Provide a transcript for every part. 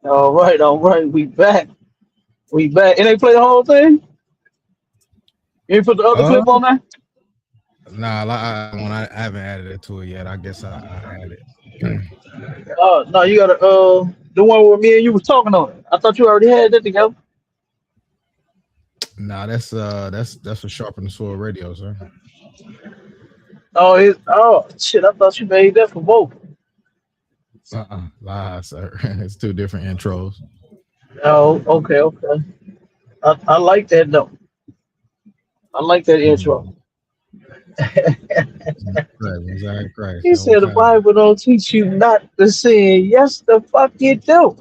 All right. We back. We back. And they play the whole thing? You ain't put the other Uh, clip on there? nah, I haven't added it to it yet. I guess I add it. No, you gotta the one where me and you was talking on it. I thought you already had that together. Nah, that's for Sharpen the Sword Radio, sir. Oh shit, I thought you made that for both. Lies, sir. It's two different intros. Oh, okay. I like that though. I like that intro. Mm. Exactly. Christ. He The whole said the time. Bible don't teach you not to sin. Yes, the fuck it do.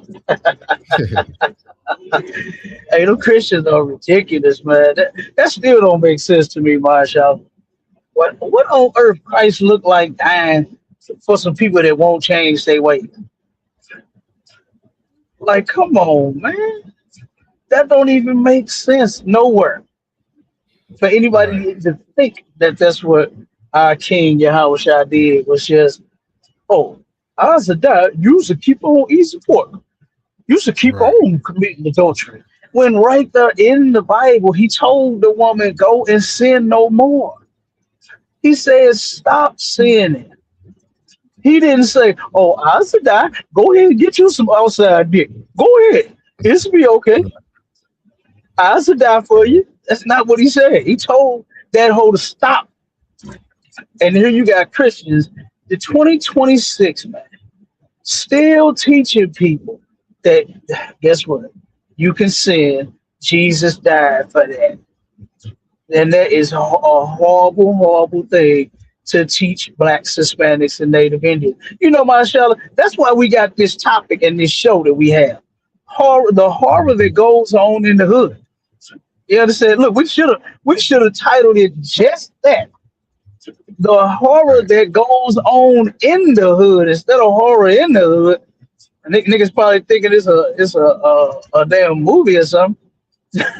Hey, the Christians are ridiculous, man. That still don't make sense to me, Marshall. What on earth Christ look like dying for some people that won't change their way? Like, come on, man. That don't even make sense nowhere for Right. anybody to think that that's what our King Yahweh did was just, oh, Azadah used to keep on eating pork. Used to keep Right. on committing adultery. When right there in the Bible, he told the woman, go and sin no more. He says, stop sinning. He didn't say, oh, Azadah, go ahead and get you some outside dick. Go ahead. It's be okay. I'll die for you. That's not what he said. He told that hoe to stop. And here you got Christians, the 2026 man, still teaching people that guess what? You can sin. Jesus died for that. And that is a horrible, horrible thing to teach blacks, Hispanics, and Native Indians. You know, Marshall, that's why we got this topic and this show that we have. The horror that goes on in the hood. You understand? Look, we should have titled it just that. The horror Right. that goes on in the hood instead of horror in the hood. Niggas probably thinking it's a damn movie or something.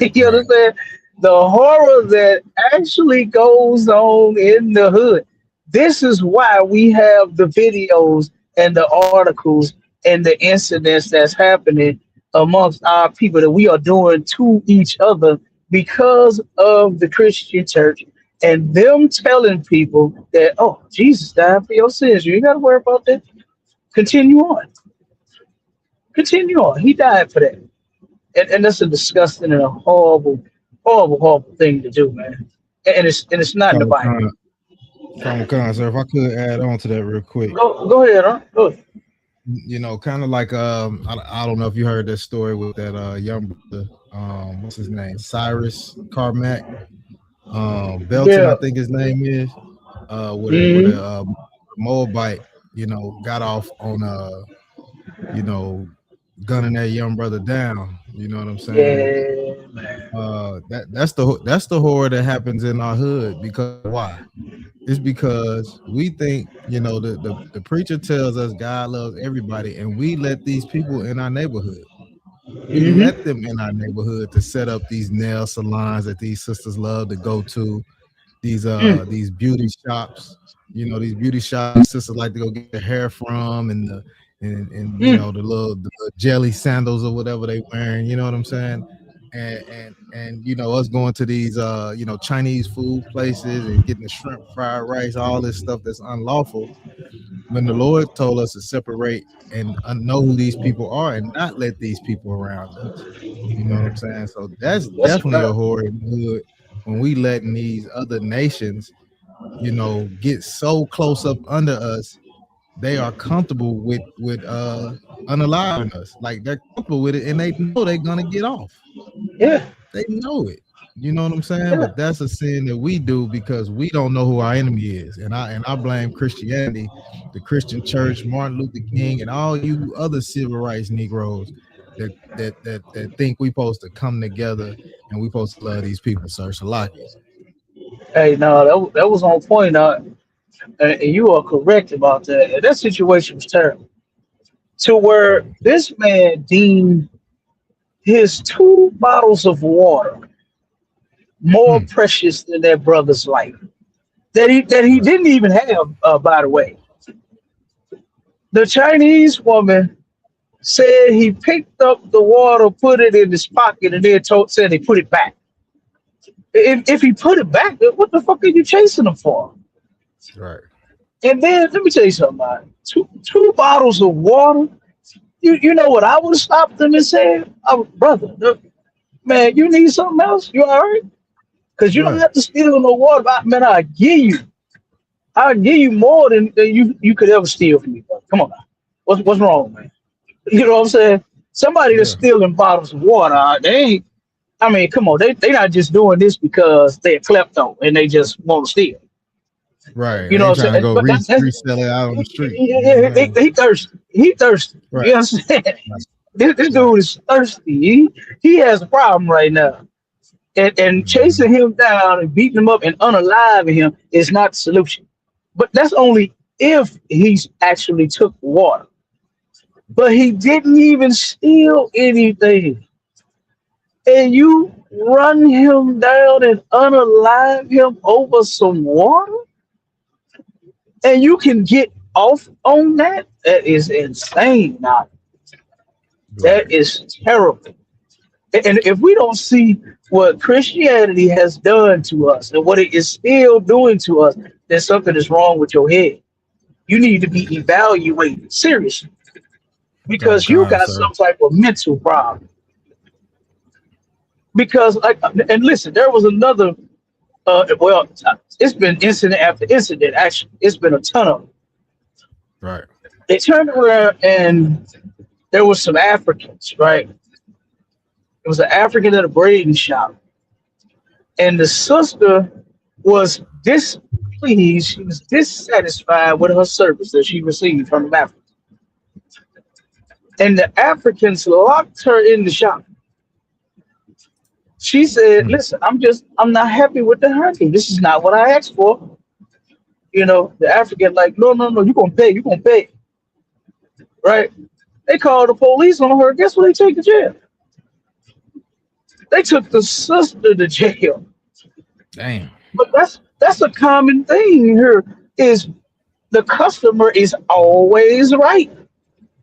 You Right. understand? The horror that actually goes on in the hood. This is why we have the videos and the articles and the incidents that's happening amongst our people that we are doing to each other because of the Christian church and them telling people that, oh, Jesus died for your sins. You ain't got to worry about that. Continue on. Continue on. He died for that. And that's a disgusting and a horrible, horrible, horrible thing to do, man. And it's not in the Common Bible. Con, Common Con, sir. If I could add on to that real quick, Go ahead, huh? Go ahead. kind of like I don't know if you heard that story with that young brother, what's his name, Cyrus Carmack, Belton, I Yeah. think his name is, with Mm-hmm. a Moabite, got off on you know, gunning that young brother down. You know what I'm saying? Yeah, man. That's the horror that happens in our hood. Because why? It's because we think, the preacher tells us God loves everybody, and we let these people in our neighborhood. We let Mm-hmm. them in our neighborhood to set up these nail salons that these sisters love to go to, Mm. these beauty shops. These beauty shops these sisters like to go get their hair from, and Mm. the little jelly sandals or whatever they wearing. You know what I'm saying? And us going to these Chinese food places and getting the shrimp fried rice, all this stuff that's unlawful, when the Lord told us to separate and know who these people are and not let these people around us. You know what I'm saying? So that's That's definitely a right. horror in the hood when we letting these other nations, get so close up under us. They are comfortable with unaliving us. Like they're comfortable with it and they know they're gonna get off. Yeah. They know it. You know what I'm saying? Yeah. But that's a sin that we do because we don't know who our enemy is. And I blame Christianity, the Christian church, Martin Luther King, and all you other civil rights Negroes that think we supposed to come together and we supposed to love these people, sir. Salaki. Hey, no, that was on point. And you are correct about that. And that situation was terrible. To where this man deemed his two bottles of water more Mm, precious than their brother's life. That he right. didn't even have, by the way. The Chinese woman said he picked up the water, put it in his pocket, and then said he put it back. If he put it back, then what the fuck are you chasing him for? Right. And then let me tell you something, man. Two bottles of water. You know what I would have stopped them and said, oh, brother, look, man, you need something else? You all right? Because you don't Right. have to steal no water. Man, I'll give you more than you could ever steal from me, brother. Come on now. What's wrong, man? You know what I'm saying? Somebody that's Yeah. stealing bottles of water, they ain't. I mean, come on, they not just doing this because they're klepto and they just want to steal. Right. You They know ain't what I'm trying to saying? go But that's resell it out on the street. You know what he, I'm saying? he thirsty. He thirsty. Right. You understand? Right. This Right. dude is thirsty. He has a problem right now. And Hmm. chasing him down and beating him up and unaliving him is not the solution. But that's only if he's actually took water. But he didn't even steal anything. And you run him down and unalive him over some water? And you can get off on that? That is insane. Now, Right. that is terrible. And if we don't see what Christianity has done to us and what it is still doing to us, then something is wrong with your head. You need to be evaluated seriously Oh because you God, got sir. some type of mental problem. Because, like, and listen, there was another. Well, it's been incident after incident. Actually, it's been a ton of them. Right. They turned around and there was some Africans, right? It was an African at a braiding shop, and the sister was displeased. She was dissatisfied with her service that she received from the African, and the Africans locked her in the shop. She said, Mm. "Listen, I'm not happy with the honey. This is not what I asked for." You know, the African like, "No, no, no, you're gonna pay, right?" They called the police on her. Guess what? They take to jail. They took the sister to jail. Damn. But that's a common thing here. Is the customer is always right.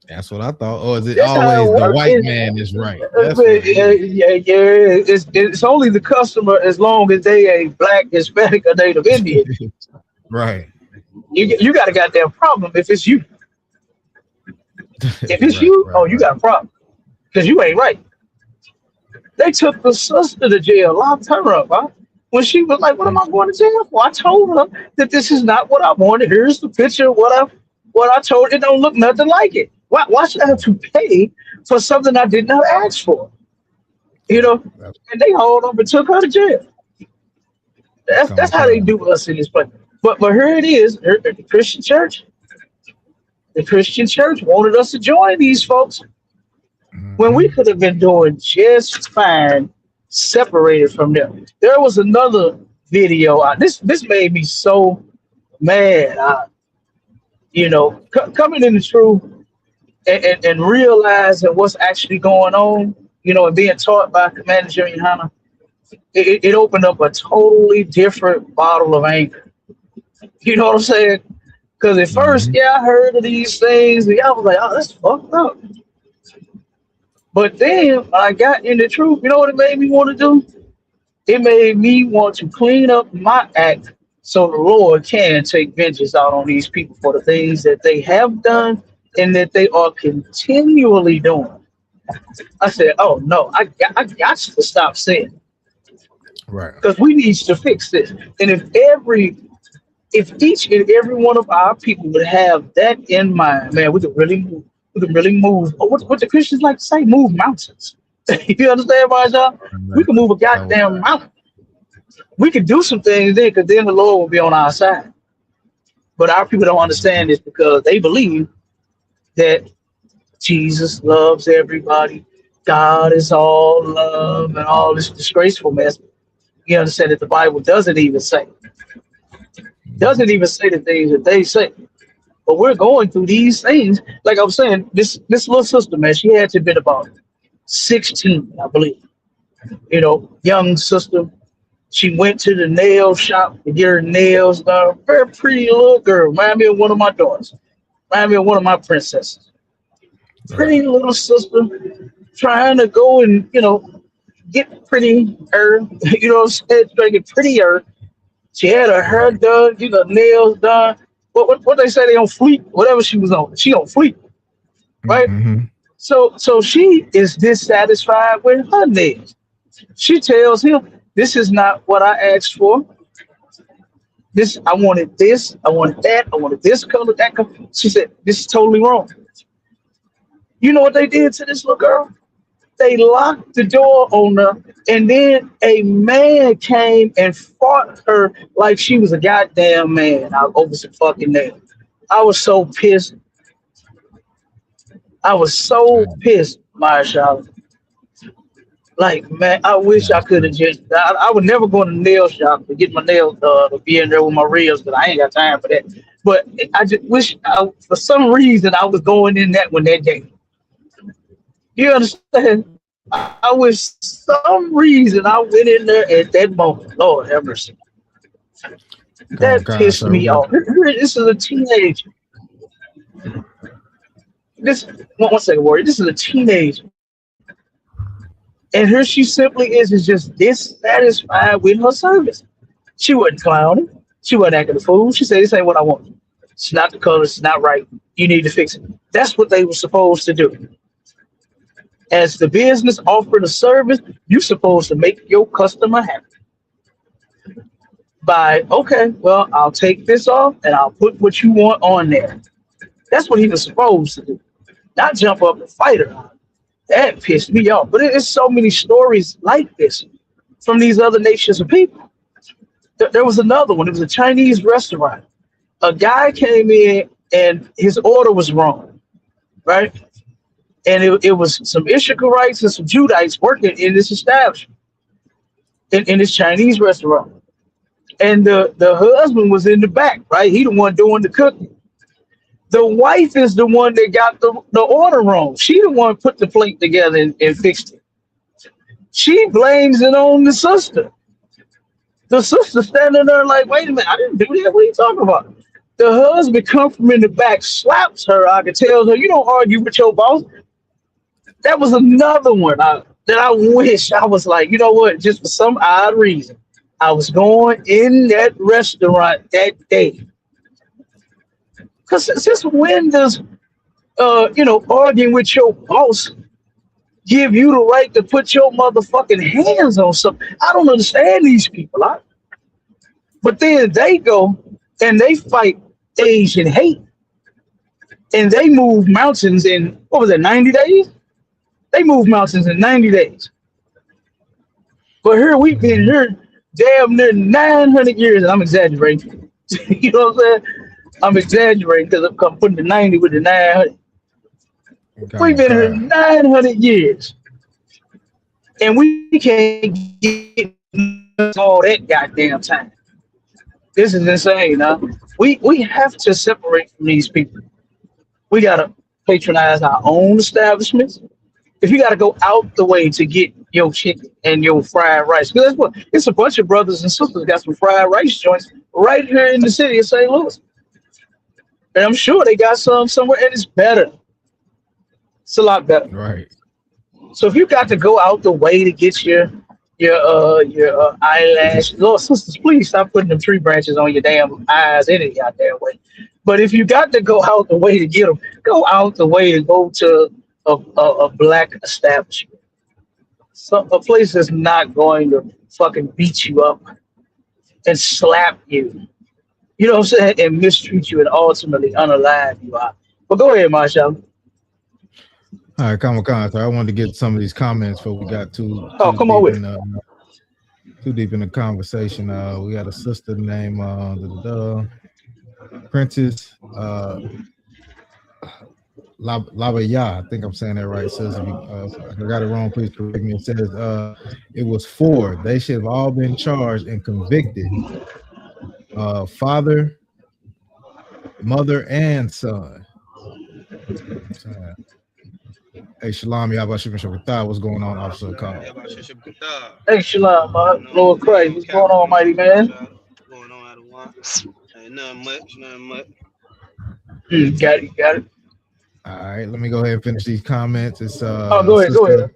That's what I thought. Or is it That's how always it the works. white man is right? That's what it is. Yeah. It's only the customer as long as they a black, Hispanic, or Native Indian. Right. You got a goddamn problem if it's you. If it's Right. you, Right. oh, you Right. got a problem because you ain't right. They took the sister to jail, locked her up. Huh? When she was like, "What am Mm. I going to jail for?" I told her that this is not what I wanted. Here's the picture of what I told. It don't look nothing like it. Why should I have to pay for something I did not ask for? You Right. know, and they hauled up and took her to jail. Become a That's how they problem. do us in this place. But here it is, the Christian church. The Christian church wanted us to join these folks when we Hmm. could have been doing just fine separated from them. There was another video. This made me so mad. Coming in the truth and realizing what's actually going on, and being taught by Commander Jimmy Hanna, it opened up a totally different bottle of anger. You know what I'm saying? Because at first, Hmm. yeah, I heard of these things, and I was like, "Oh, that's fucked up." But then when I got in the truth, you know what it made me want to do? It made me want to clean up my act so the Lord can take vengeance out on these people for the things that they have done and that they are continually doing. I said, "Oh no, I got to stop sinning Right. because we need to fix this." And if each and every one of our people would have that in mind, man, we could really move. What the Christians like to say, move mountains. You understand, Marshall? We Right. can move a That was goddamn mountain. We could do some things then, because then the Lord will be on our side. But our people don't understand this because they believe that Jesus loves everybody. God is all love and all this disgraceful mess. You understand that the Bible doesn't even say the things that they say. But we're going through these things. Like I was saying, this little sister, man, she had to have been about 16, I believe. Young sister. She went to the nail shop to get her nails done. Very pretty little girl. Remind me of one of my daughters. Remind me of one of my princesses. Right. Pretty little sister trying to go and, get pretty you know what I'm saying? Trying to get prettier. She had her hair Right. done, nails done. What they say they on fleek, whatever she was on. She on fleek, right? Mm-hmm. So she is dissatisfied with her nails. She tells him, "This is not what I asked for. This I wanted that, I wanted this color, that color." She said, "This is totally wrong." You know what they did to this little girl? They locked the door on her, and then a man came and fought her like she was a goddamn man out over some fucking nails. I was so pissed. I was so pissed, Marsha. Like, man, I wish I That's could have crazy. just. I would never go to the nail shop to get my nails to be in there with my reels, but I ain't got time for that. But I just wish, for some reason, I was going in that one that day. You understand? I wish some reason I went in there at that moment. Lord have mercy. That Come on, pissed guys. me So we off. got This is a teenager. This one second, Warrior. This is a teenager. And here she simply is just dissatisfied with her service. She wasn't clowning. She wasn't acting a fool. She said, "This ain't what I want. It's not the color. It's not right. You need to fix it." That's what they were supposed to do. As the business offering a service, you're supposed to make your customer happy by, okay, well, I'll take this off and I'll put what you want on there. That's what he was supposed to do. Not jump up and fight her. That pissed me off. But there's so many stories like this from these other nations of people. There was another one. It was a Chinese restaurant. A guy came in and his order was wrong, right? And it was some Ishikarites and some Judites working in this establishment, in this Chinese restaurant. And the husband was in the back, right? He the one doing the cooking. The wife is the one that got the order wrong. She the one put the plate together and fixed it. She blames it on the sister. The sister standing there like, "Wait a minute, I didn't do that. What are you talking about?" The husband comes from in the back, slaps her. I could tell her, "You don't argue with your boss." That was another one that I wish I was like, you know what? Just for some odd reason, I was going in that restaurant that day. Because since when does arguing with your boss give you the right to put your motherfucking hands on something? I don't understand these people. But then they go and they fight Asian hate, and they move mountains in, what was it, 90 days? They move mountains in 90 days. But here we've been mhm. here damn near 900 years, and I'm exaggerating. You know what I'm saying? I'm exaggerating because I'm putting the 90 with the 900. Come We've on, been here God. 900 years, and we can't get all that goddamn time. This is insane, huh? We have to separate from these people. We gotta patronize our own establishments. If you gotta go out the way to get your chicken and your fried rice, because that's what it's a bunch of brothers and sisters got some fried rice joints right here in the city of St. Louis, and I'm sure they got some somewhere, and it's better. It's a lot better. Right. So if you got to go out the way to get your eyelash, Lord sisters, please stop putting them tree branches on your damn eyes any goddamn way. But if you got to go out the way to get them, go out the way to go to a black establishment, a place that's not going to fucking beat you up and slap you. You know what I'm saying? And mistreat you and ultimately unalive you out. But go ahead, Marshall. All right, come on, come on. So I wanted to get some of these comments before we got Oh, too come on deep with in it. too deep in the conversation. We got a sister named Princess Lavaya. I think I'm saying that right. Says if I got it wrong, please correct me. It says it was four. They should have all been charged and convicted. Father, mother, and son. You know what I'm saying? Hey, Shalom, Yabashim Shabbatah. What's going on, Officer Call? Yeah, about Shisham Kathar. Hey, Shalom, Lord Ain't Christ. no What's going capping on, on mighty that, man. man? Child. What's going on out of one? Ain't nothing much, nothing much. Got it, got it. All right, let me go ahead and finish these comments. It's Oh, go ahead, go sister ahead.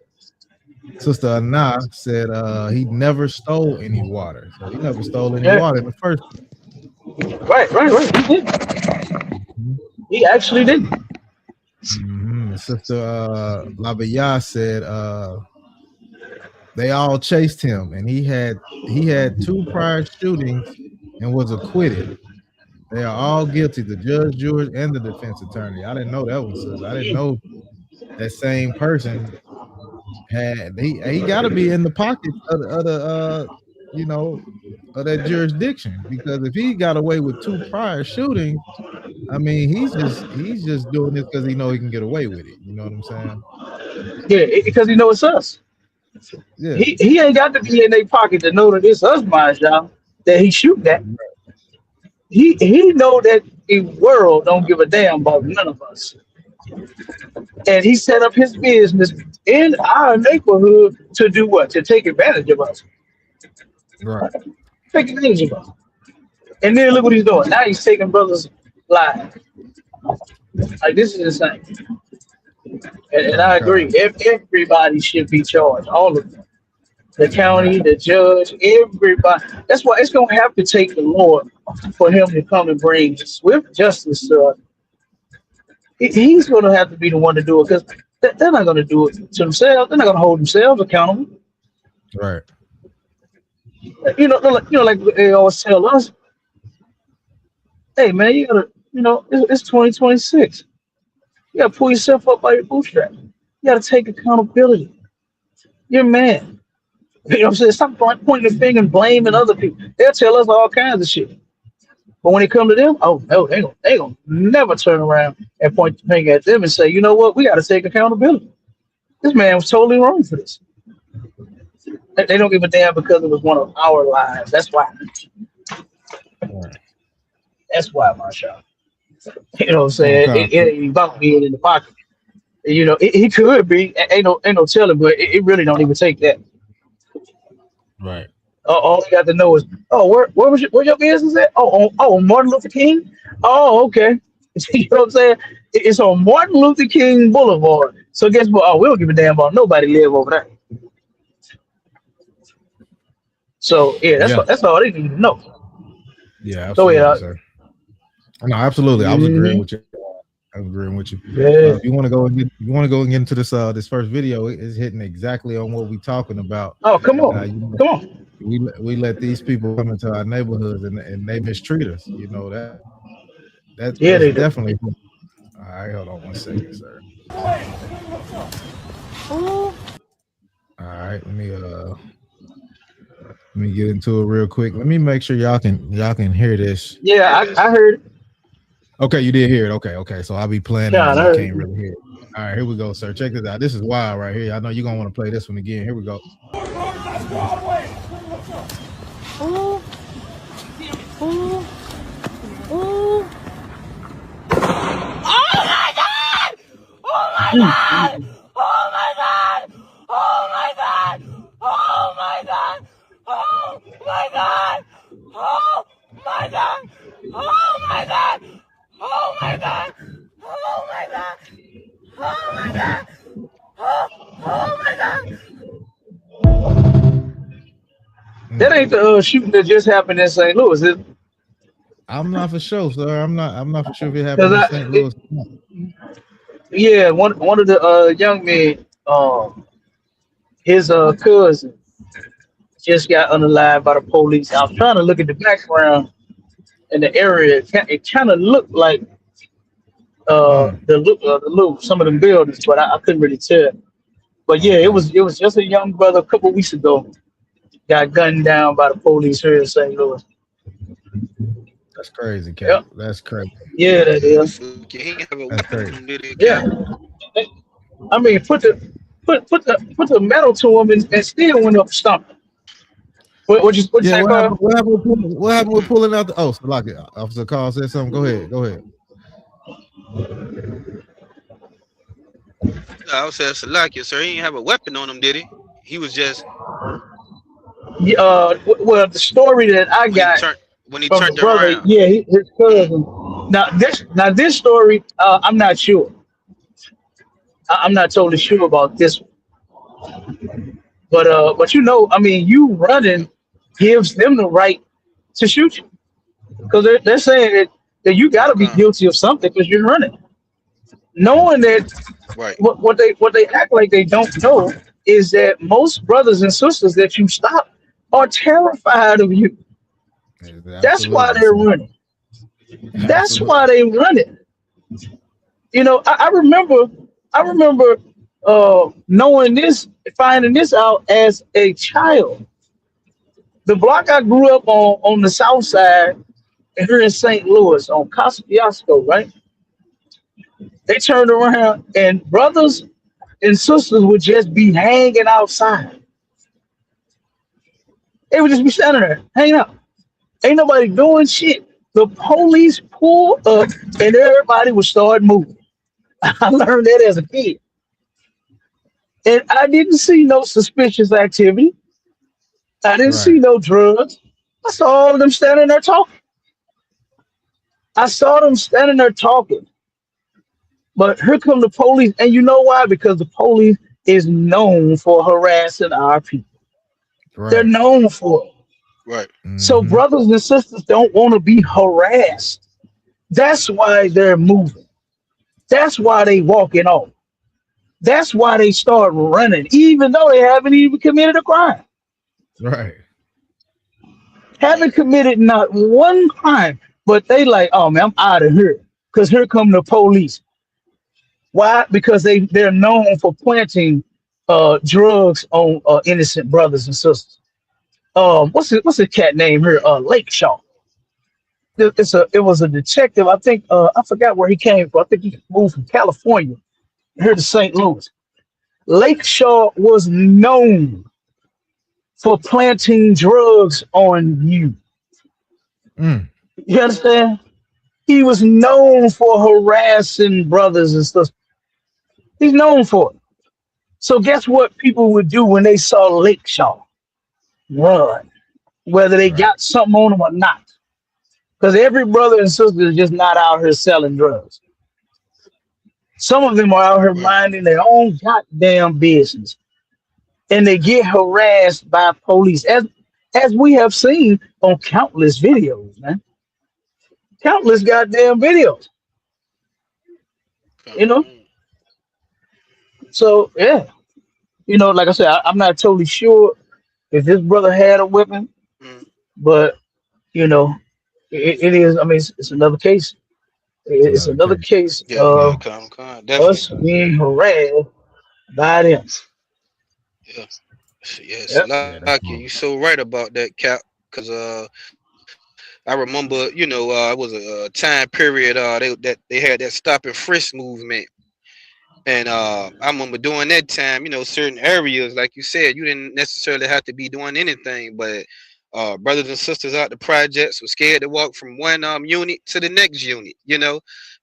sister Anna said he never stole any water, so he never stole any Yeah, water in the first right. He did. place. He actually did. Sister Labaya said they all chased him, and he had two prior shootings and was acquitted. They are all guilty, the judge, jury, and the defense attorney. I didn't know that one, sis. I didn't know that same person had he got to be in the pockets of the you know of that jurisdiction, because if he got away with two prior shootings, I mean he's just doing this because he know he can get away with it. You know what I'm saying? Yeah, because he knows it's us. Yeah. He ain't got to be in their pocket to know that it's us, my y'all, that he shoot that. He know that the world don't give a damn about none of us. And he set up his business in our neighborhood to do what? To take advantage of us. Right. Take advantage of us. And then look what he's doing. Now he's taking brothers' lives. Like this is insane. And I agree. God. Everybody should be charged. All of them. The Right. county, the judge, everybody. That's why it's gonna have to take the Lord for him to come and bring swift justice. He's gonna have to be the one to do it because they're not gonna do it to themselves. They're not gonna hold themselves accountable. Right. Like they always tell us, hey man, you gotta, it's 2026. You gotta pull yourself up by your bootstraps. You gotta take accountability. You're a man. You know what I'm saying? Stop pointing the finger and blaming other people. They'll tell us all kinds of shit. But when it comes to them, oh no, they gonna never turn around and point the finger at them and say, you know what, we gotta take accountability. This man was totally wrong for this. They don't give a damn because it was one of our lives. That's why. Right. That's why, Marshall. You know what I'm Oh, saying? God. It ain't about being in the pocket. He could be. Ain't no telling, but it really don't even take that. Right. All you got to know is, oh, where your business at? On Martin Luther King. Oh, okay. You know what I'm saying? It's on Martin Luther King Boulevard. So guess what? Oh, we don't give a damn about nobody live over there. So yeah, Yeah. that's all they need to know. Yeah. So Absolutely, yeah, sir. No, absolutely. I was agreeing mhm, with you. I was agreeing with you. yeah. If you want to go and get into this first video, it's hitting exactly on what we're talking about. Oh, come You on, know, come on. we let these people come into our neighborhoods and they mistreat us. You know that's Yeah, they do. definitely. All right, hold on one second, sir. All right, let me get into it real quick. Let me make sure y'all can hear this. Yeah, I heard. Okay, you did hear it. Okay. So I'll be playing it God, and I you heard. can't really hear it. All right, here we go, sir. Check this out. This is wild right here. I know you're gonna want to play this one again. Here we go. That ain't Mm. the shooting that just happened in St. Louis, is it? I'm not for sure, sir. I'm not for sure if it happened Because in St. Louis. yeah, one of the young men, his cousin just got unalive by the police. I was trying to look at the background in the area. It kind of looked like Mm. the loop, some of them buildings, but I couldn't really tell. But yeah, it Okay, was it was just a young brother a couple weeks ago got gunned down by the police here in St. Louis. that's crazy, Cap. Yep. That's crazy. Yeah, that is. He ain't have a That's weapon on crazy. him, did he, Yeah. Cap? I mean, put the metal to him and still went up stomping. What you Yeah, say, what Carl? happened? What happened with pulling out the? Oh, so like Officer Carl said something. Go ahead. Go ahead. I was saying Salakia, sir. He ain't have a weapon on him, did he? He was just Yeah, well, the story that I when he got turned when he from the turned brother, around. yeah, his Mm. cousin. Now this story, I'm not sure. I'm not totally sure about this, but I mean, you running gives them the right to shoot you because they're saying that you got to be Okay. guilty of something because you're running, knowing that Right. what they act like they don't know is that most brothers and sisters that you stop are terrified of you. That's why Absolutely, they're so running. That's why absolutely. they running. I remember knowing this, finding this out as a child. The block I grew up on the south side here in St. Louis on Costa, right? They turned around and brothers and sisters would just be hanging outside. They would just be standing there, hanging out. Ain't nobody doing shit. The police pull up and everybody would start moving. I learned that as a kid. And I didn't see no suspicious activity. I didn't see Right, no drugs. I saw all of them standing there talking. I saw them standing there talking. But here come the police. And you know why? Because the police is known for harassing our people. They're right. known for it. Right. So Mm-hmm. brothers and sisters don't want to be harassed. That's why they're moving. That's why they walking off. That's why they start running, even though they haven't even committed a crime. Right. Right. Haven't committed not one crime, but they like, oh man, I'm out of here. Cause here come the police. Why? Because they're known for planting drugs on innocent brothers and sisters. What's the cat name here? Right. Lake Shaw. It was a detective. I think I forgot where he came from. I think he moved from California here to St. Louis. Lake Shaw was known for planting drugs on you. Mm. You understand? He was known for harassing brothers and stuff. He's known for it. So guess what people would do when they saw Lake Shaw? Run, whether they Right. got something on them or not. Because every brother and sister is just not out here selling drugs. Some of them are out here Right. minding their own goddamn business, and they get harassed by police, as we have seen on countless videos, man. Countless goddamn videos. You know. Okay. So yeah, like I said, I'm not totally sure if this brother had a weapon, Mm. but you know, it is. I mean, it's another case. It's It's another another case. case Yeah. of Okay. Okay. us Definitely. being harassed by them. Yeah. Yeah. Yep. Yeah, that's Salaki, you true. so right about that, Cap. Because I remember, it was a time period they had that stop and frisk movement. And I remember during that time, certain areas, like you said, you didn't necessarily have to be doing anything, but brothers and sisters out the projects were scared to walk from one unit to the next unit.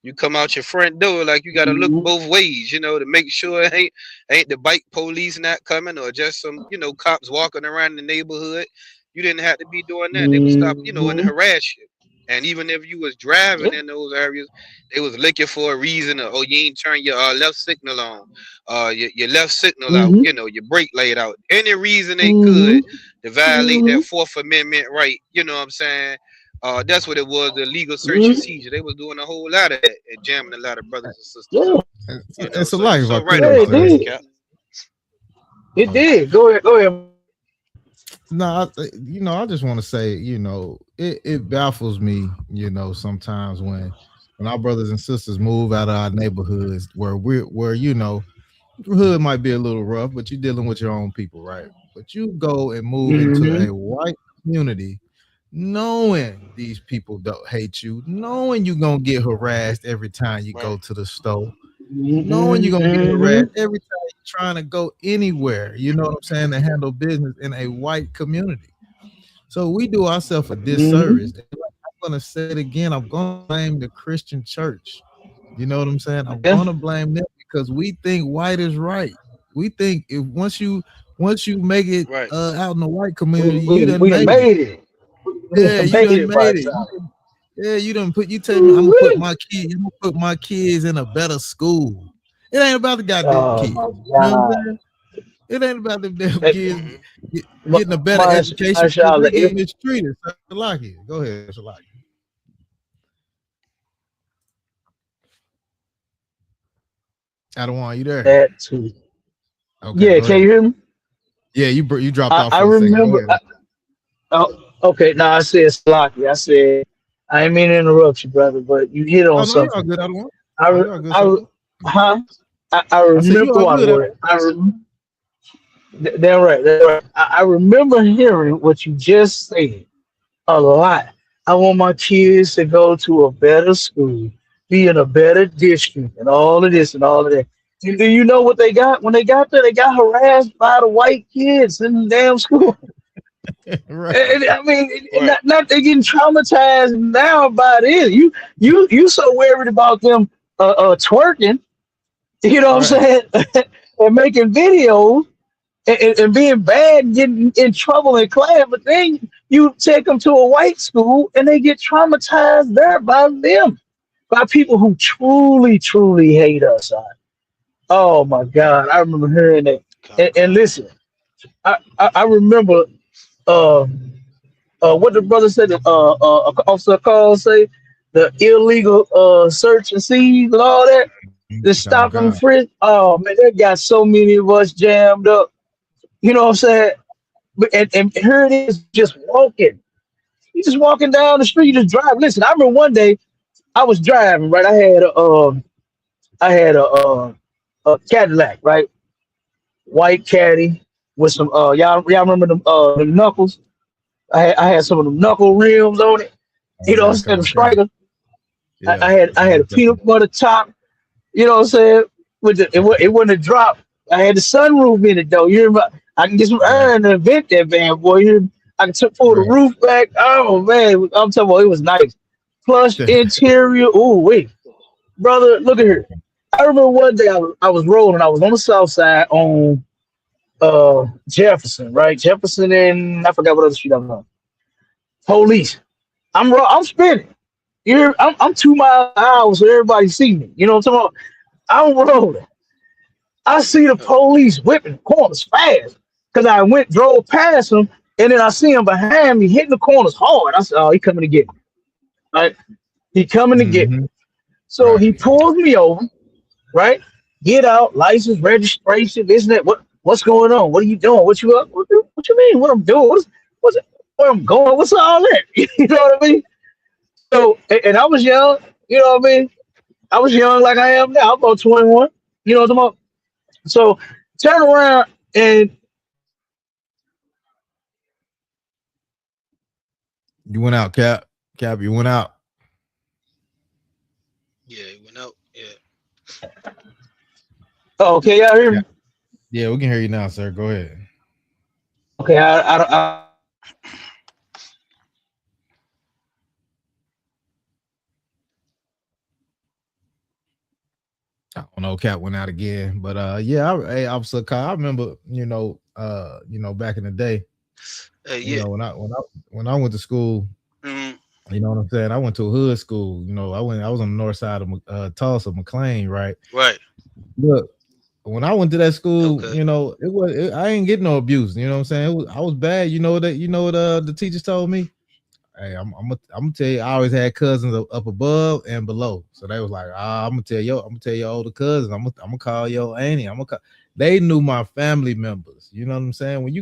You come out your front door like you got to look Mhm. both ways, to make sure it ain't the bike police not coming or just some cops walking around the neighborhood. You didn't have to be doing that. They would stop, and Mhm. harass you. And even if you was Yep. driving in those areas, they was looking for a reason. Oh, you ain't turn your left signal on. Your left signal out. Mhm. Your brake light out. Any reason they Mhm. could to violate that Mhm. Fourth Amendment right. You know what I'm saying? That's what it was. The legal search and Mhm. seizure. They was doing a whole lot of that and jamming a lot of brothers and sisters Yeah. up. It's a So you life. I so right could Yeah. It about say. that, did. Cap. It did. Go ahead. Go ahead. No, I just want to say, it baffles me, sometimes when our brothers and sisters move out of our neighborhoods where the hood might be a little rough, but you're dealing with your own people, right? But you go and move into Mhm. a white community knowing these people don't hate you, knowing you're gonna get harassed every time you go Right. to the store, knowing you're Mhm. gonna get harassed Mhm. every time you're trying to go anywhere, you know what I'm saying, to handle business in a white community. So we do ourselves a disservice. Mhm. And like, I'm gonna say it again. I'm gonna blame the Christian church. You know what I'm saying? I'm Yeah. gonna blame them because we think white is right. We think if once you make it Right. out in the white We community, you we done we done made it. made it. We Yeah, done you made done it by made the it. time. Yeah, you done put. You tell me I'm gonna put Ooh-wee. my kids. I'm gonna put my kids in a better school, It ain't about the goddamn Oh kids. my You know what I'm God. saying? It ain't about them damn It, kids Mhm. getting a better education because Mashallah, they get mistreated. Salaki. Go ahead, Salaki. I don't want you there. that too. Okay, Yeah, go can you ahead. hear me? Yeah, you dropped off I for a second. Go remember. ahead. Oh, okay. Now I said Slocky. I said I didn't mean to interrupt you, brother, but you hit Oh on no, you all something. good. I don't want. I, Oh, re- you all good, I, sir. re- huh? I I said you remember all one good. word. That's right. That's right. I remember hearing what you just said a lot. I want my kids to go to a better school, be in a better district, and all of this and all of that. And do you know what they got when they got there? They got harassed by the white kids in the damn school. Right, I mean, Right. not they getting traumatized now by this. You so worried about them twerking, you know what I'm right. saying, and making videos and being bad, and getting in trouble in class. But then you take them to a white school and they get traumatized there by them, by people who truly hate us. Oh my God, I remember hearing that. And Con. listen, I remember. Uh, what the brother said, Officer Call say, the illegal search and seize and all that, the Oh stop God. and frisk. Oh man, they got so many of us jammed up. You know what I'm saying? And here it is, just walking. You just walking down the street, you just drive. Listen, I remember one day I was driving, right? I had a Cadillac, right? White caddy with some y'all remember the knuckles? I had some of them knuckle rims on it. Oh You know what I'm yeah, saying? The okay. striker. Yeah. I had a peanut butter top. You know what I'm saying? With it wasn't a drop. I had the sunroof in it though. You remember? I can get some Right, air in the vent that van, boy. I can pull the right. roof back. Oh man, I'm talking about it was nice. Plush interior. Oh wait, brother, look at here. I remember one day I was rolling. I was on the south side on Jefferson, right? Jefferson and I forgot what other street I'm on. Police. I'm spinning. I'm 2 miles an hour, so everybody see me. You know what I'm talking about? I'm rolling. I see the Oh, police whipping corners fast because I went drove past them, and then I see him behind me hitting the corners hard. I said, "Oh, he coming to get me! Right? He coming to get me." Mm-hmm. So Right. he pulls me over. Right? Get out, license, registration, this and that. What's going on? What are you doing? What you up? What you mean? What I'm doing? What's where I'm going? What's all that? You know what I mean? So, and I was young. You know what I mean? I was young like I am now. I'm about 21. You know what I'm talking about? So turn around and You went out, Cap. Cap, you went out. yeah, it went out. Yeah. oh, okay, y'all hear Yeah. me? Yeah, we can hear you now, sir. Go ahead. Okay, I don't know, Cap went out again. But yeah, hey, Officer Kai, I remember, back in the day, Yeah. when I went to school, Mm, you know what I'm saying? I went to a hood school. I was on the north side of Tulsa, McLean, right? right. Look, when I went to that school, Okay. I ain't getting no abuse. You know what I'm saying? I was bad. You know what the teachers told me? Hey, I'm gonna tell you, I always had cousins up above and below. So they was like, I'm gonna tell your older cousins, I'm gonna call your auntie. They knew my family members. You know what I'm saying? When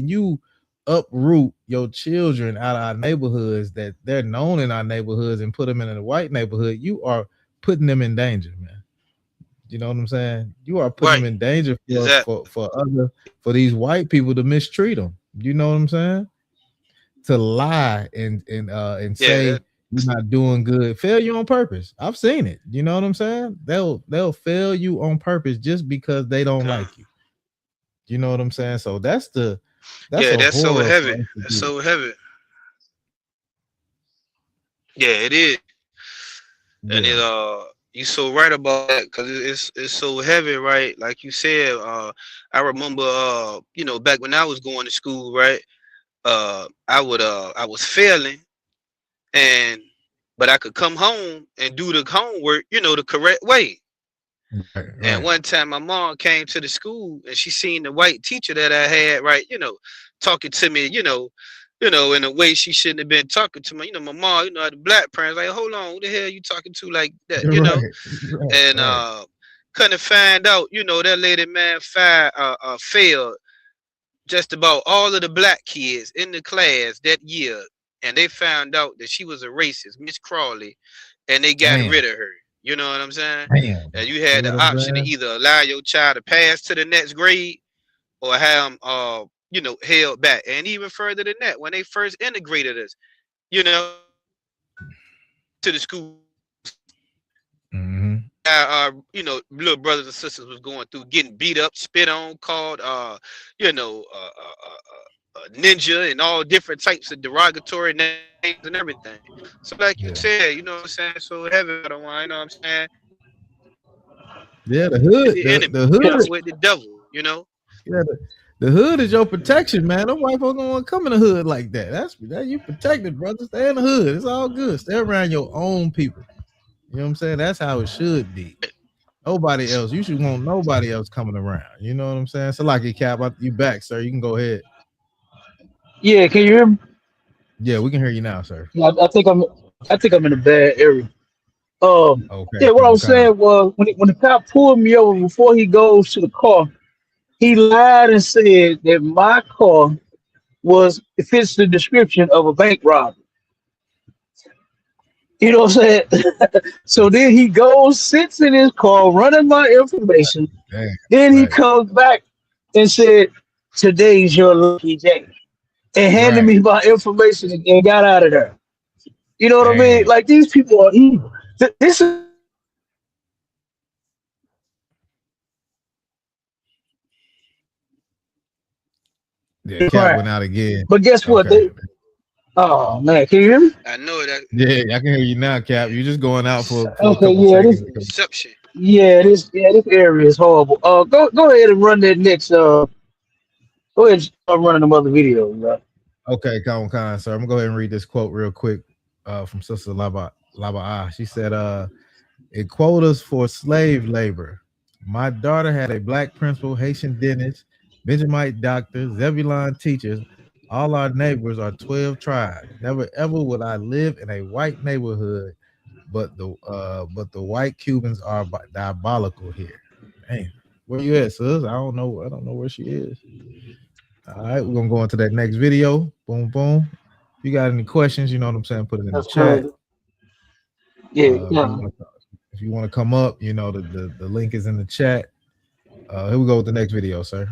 you uproot your children out of our neighborhoods that they're known in our neighborhoods and put them in a white neighborhood, you are putting them in danger, man. You know what I'm saying? You are putting Right. them in danger Exactly. for these white people to mistreat them. You know what I'm saying? To lie and Yeah. say you're That's not doing good, fail you on purpose. I've seen it. You know what I'm saying? They'll fail you on purpose just because they don't kind. like you. You know what I'm saying? So that's Yeah, a that's so horror heavy. for us to That's do. so heavy. Yeah, it is. And Yeah. you so right about that because it's so heavy, right? Like you said, I remember, back when I was going to school, right? I was failing, and but I could come home and do the homework, the correct way. Right, And right. one time my mom came to the school and she seen the white teacher that I had, right, talking to me, in a way she shouldn't have been talking to me. My mom, the black parents, like, hold on, who the hell you talking to like that? Right, right, And right. couldn't find out, that lady man failed just about all of the black kids in the class that year. And they found out that she was a racist, Miss Crawley, and they got Damn, rid of her. You know what I'm saying? damn. And you See had what the I'm option to saying? either allow your child to pass to the next grade or have them, held back. And even further than that, when they first integrated us, to the school system, Mm-hmm. little brothers and sisters was going through getting beat up, spit on, called, ninja, and all different types of derogatory names and everything. So, like you Yeah, said, you know what I'm saying? So, heaven got a wine, you know what I'm saying? yeah. The With hood, the enemy, the hood. with the devil. Yeah, the hood is your protection, man. Them white folks don't want to come in the hood like that. That you protected, brother. Stay in the hood. It's all good. Stay around your own people. You know what I'm saying? That's how it should be. Nobody else. You should want nobody else coming around. You know what I'm saying? So like it, Cap, you back, sir. You can go ahead. Yeah, can you hear me? Yeah, we can hear you now, sir. Yeah, I think I'm in a bad area. Okay, Yeah, what I come was kind. saying was when the cop pulled me over before he goes to the car, he lied and said that my car it fits the description of a bank robber. You know what I'm saying? So then he goes, sits in his car, running my information. Damn, Then he right, comes back and said, "Today's your lucky day," and handed right. me my information and got out of there. You know what I mean? Damn. Like these people are evil. This is Yeah, Cap went crime. out again. But guess what? Okay. Oh man, can you hear me? I know that. Yeah, I can hear you now, Cap. Yeah, You're just going out for a Okay, couple yeah, seconds. reception. this area is horrible. Go ahead and run that next. Go ahead and start running them other videos. Okay, Khan, sir. I'm gonna go ahead and read this quote real quick from Sister Laba Ah. She said, "It quotas for slave labor. My daughter had a black principal, Haitian dentist, Benjamite doctor, Zebulon teachers. All our neighbors are 12 tribes. Never ever would I live in a white neighborhood, but the white Cubans are diabolical here." Damn, where you at, sis? I don't know. I don't know where she is. All right, we're gonna go into that next video. Boom, boom. If you got any questions, you know what I'm saying, put it in the That's chat. crazy. Yeah, If yeah. you want to come up, the link is in the chat. Here we go with the next video, sir.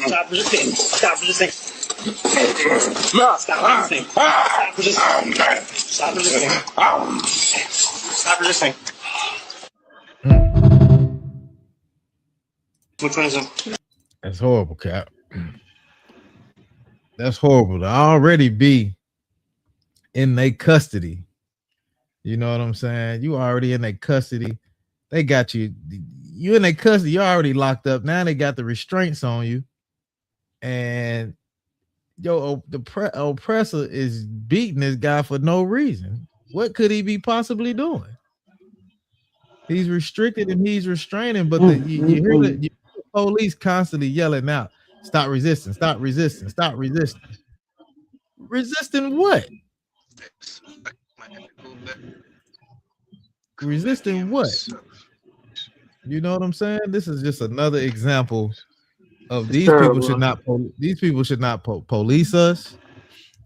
Stop resisting. Stop resisting. No, stop resisting. Stop resisting. Stop resisting. Stop resisting. Mm, Which one is it? that's horrible, Cap. That's horrible to already be in their custody. You know what I'm saying? You already in their custody. They got you. You in their custody. You're already locked up. Now they got the restraints on you, and the oppressor is beating this guy for no reason. What could he be possibly doing? He's restricted and he's restraining, but Mm, you mm, hear mm. the police constantly yelling out, "Stop resisting! Stop resisting! Stop resisting!" Resisting what? I might have to go back Resisting in what? myself. You know what I'm saying? This is just another example of It's these people should terrible. not. These people should not police us.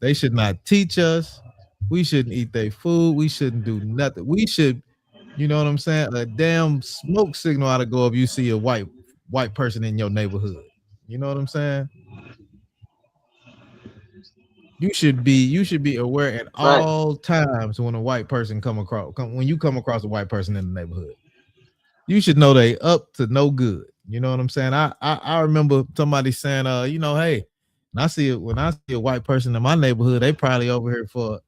They should not teach us. We shouldn't eat their food. We shouldn't do nothing. We should, you know what I'm saying? A damn smoke signal ought to go if you see a white person in your neighborhood. You know what I'm saying? You should be aware at Right. all times when a white person when you come across a white person in the neighborhood. You should know they up to no good. You know what I'm saying? I remember somebody saying, hey, when I see a white person in my neighborhood, they probably over here for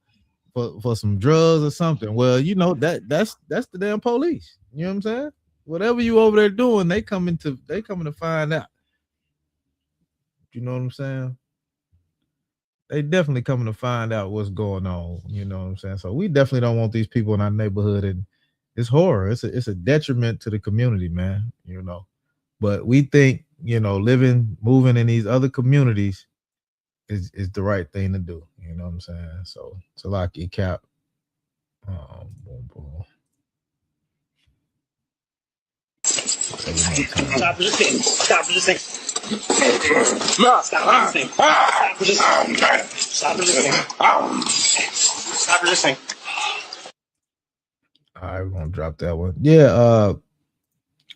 some drugs or something. Well, that's the damn police. You know what I'm saying? Whatever you over there doing, they coming to find out. You know what I'm saying? they definitely coming to find out what's going on. You know what I'm saying? So we definitely don't want these people in our neighborhood, and it's horror. It's a detriment to the community, man. You know, but we think living, moving in these other communities is the right thing to do. You know what I'm saying? So it's a lucky cap. Boom, boom. Stop resisting. Stop resisting. No, stop resisting. Stop resisting. Stop resisting. Stop resisting. All right, we're gonna drop that one. Yeah,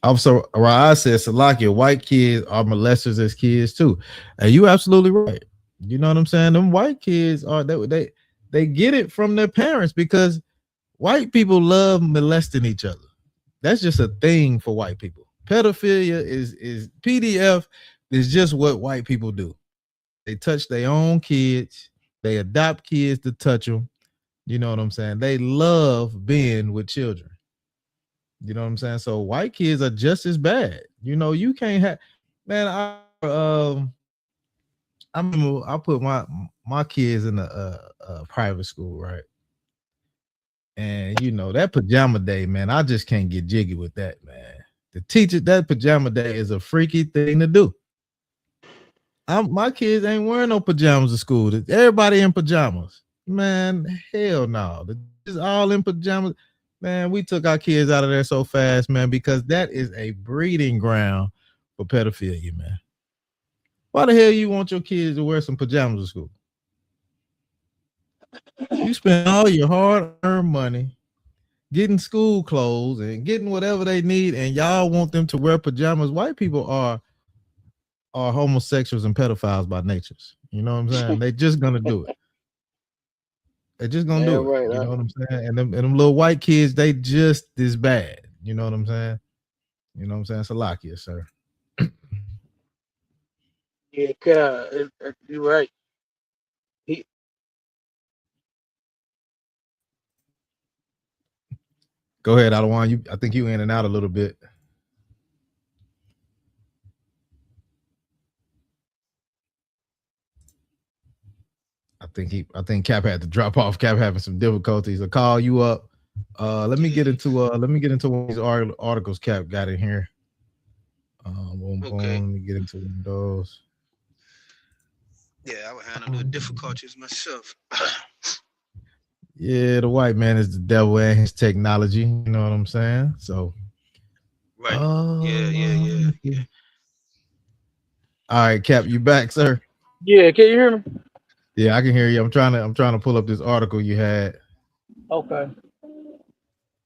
Officer Rai says Salakia, white kids are molesters as kids too. And you absolutely right. You know what I'm saying? Them white kids are they get it from their parents because white people love molesting each other. That's just a thing for white people. Pedophilia is PDF is just what white people do. They touch their own kids. They adopt kids to touch them. You know what I'm saying? They love being with children. You know what I'm saying? So white kids are just as bad. You can't have, man. I remember I put my kids in a private school, right? And that pajama day, man, I just can't get jiggy with that, man. The teacher, that pajama day is a freaky thing to do. My kids ain't wearing no pajamas to school. Everybody in pajamas, man. Hell no, it's all in pajamas, man. We took our kids out of there so fast, man, because that is a breeding ground for pedophilia, man. Why the hell you want your kids to wear some pajamas to school? You spend all your hard-earned money getting school clothes and getting whatever they need, and y'all want them to wear pajamas. White people are homosexuals and pedophiles by nature. You know what I'm saying? They just gonna do it. They're just gonna do it. Right. You know what I'm saying? And them little white kids, they just as bad. You know what I'm saying? You know what I'm saying? Salakia, sir. Yeah, you're right. He, Go ahead, Adawan. I think you in and out a little bit. I think Cap had to drop off. Cap having some difficulties. I'll call you up. Let me get into one of these articles Cap got in here. Boom, boom. Okay. Let me get into one of those. Yeah, I would handle the difficulties myself. Yeah, the white man is the devil and his technology. You know what I'm saying? So, Right. Yeah. All right, Cap, you back, sir? yeah, can you hear me? Yeah, I can hear you. I'm trying to pull up this article you had. Okay.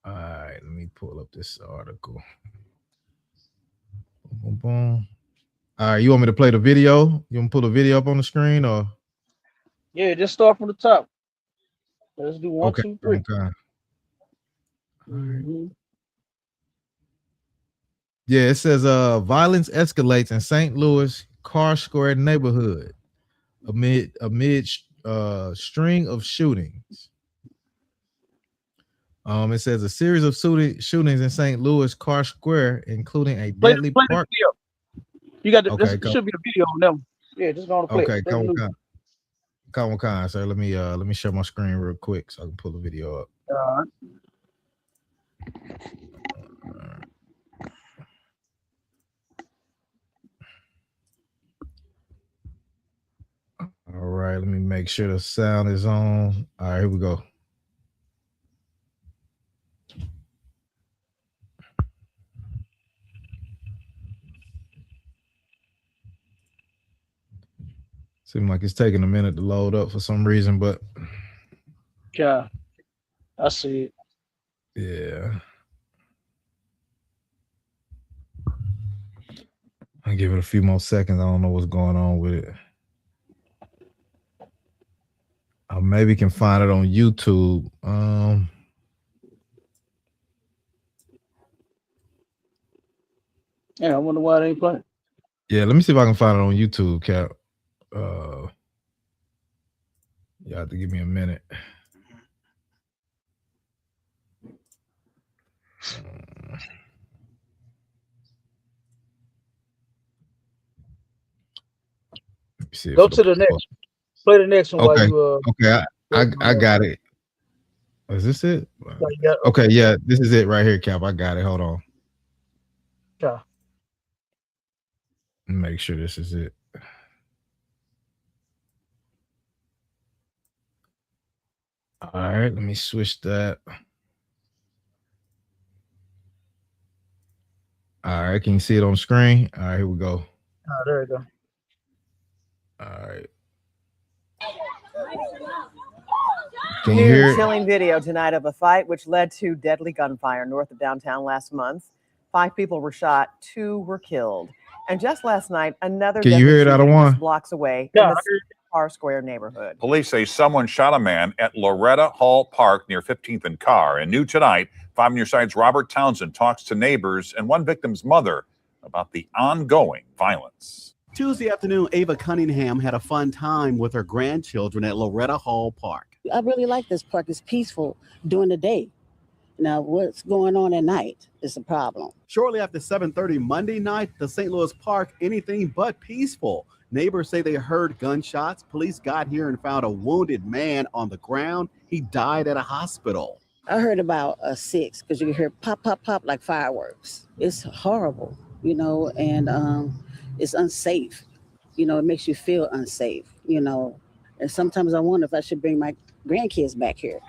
All right, let me pull up this article. Boom, boom. All right, you want me to play the video? You want to pull the video up on the screen, or Yeah, just start from the top. Let's do one, okay? 2, 3. Okay. All right. Mm-hmm. Yeah, it says violence escalates in St. Louis Car Square neighborhood amid string of shootings. It says a series of shootings in St. Louis Car Square, including a deadly Play park. the video. You got Okay, this should be a video on them. Yeah, just go on the play. Okay, come on, sir. Let me share my screen real quick so I can pull the video up. All right, let me make sure the sound is on. All right, here we go. Seems like it's taking a minute to load up for some reason, but Yeah, I see it. yeah. I'll give it a few more seconds. I don't know what's going on with it. I maybe can find it on YouTube. Yeah, I wonder why they ain't playing. Yeah, let me see if I can find it on YouTube, Cap. You have to give me a minute. Go to the next. Play the next one while Okay. you Okay. I uh, got it. Is this it? yeah, Okay. Yeah. This is it right here, Cap. I got it. Hold on. yeah. Make sure this is it. All right. Let me switch that. All right. Can you see it on screen? All right. Here we go. There you go. All right. Can you New hear it? chilling video tonight of a fight which led to deadly gunfire north of downtown last month. 5 people were shot, 2 were killed. And just last night, another Can you deadly hear it out of shooting just one? blocks away Yeah, in I the hear you. Parr Square neighborhood. Police say someone shot a man at Loretta Hall Park near 15th and Carr. And new tonight, 5 on Your Side's Robert Townsend talks to neighbors and one victim's mother about the ongoing violence. Tuesday afternoon, Ava Cunningham had a fun time with her grandchildren at Loretta Hall Park. I really like this park. It's peaceful during the day. Now, what's going on at night is a problem. Shortly after 7:30 Monday night, the St. Louis Park, anything but peaceful. Neighbors say they heard gunshots. Police got here and found a wounded man on the ground. He died at a hospital. I heard about 6 because you can hear pop, pop, pop like fireworks. It's horrible, and it's unsafe. It makes you feel unsafe, And sometimes I wonder if I should bring my grandkids back here.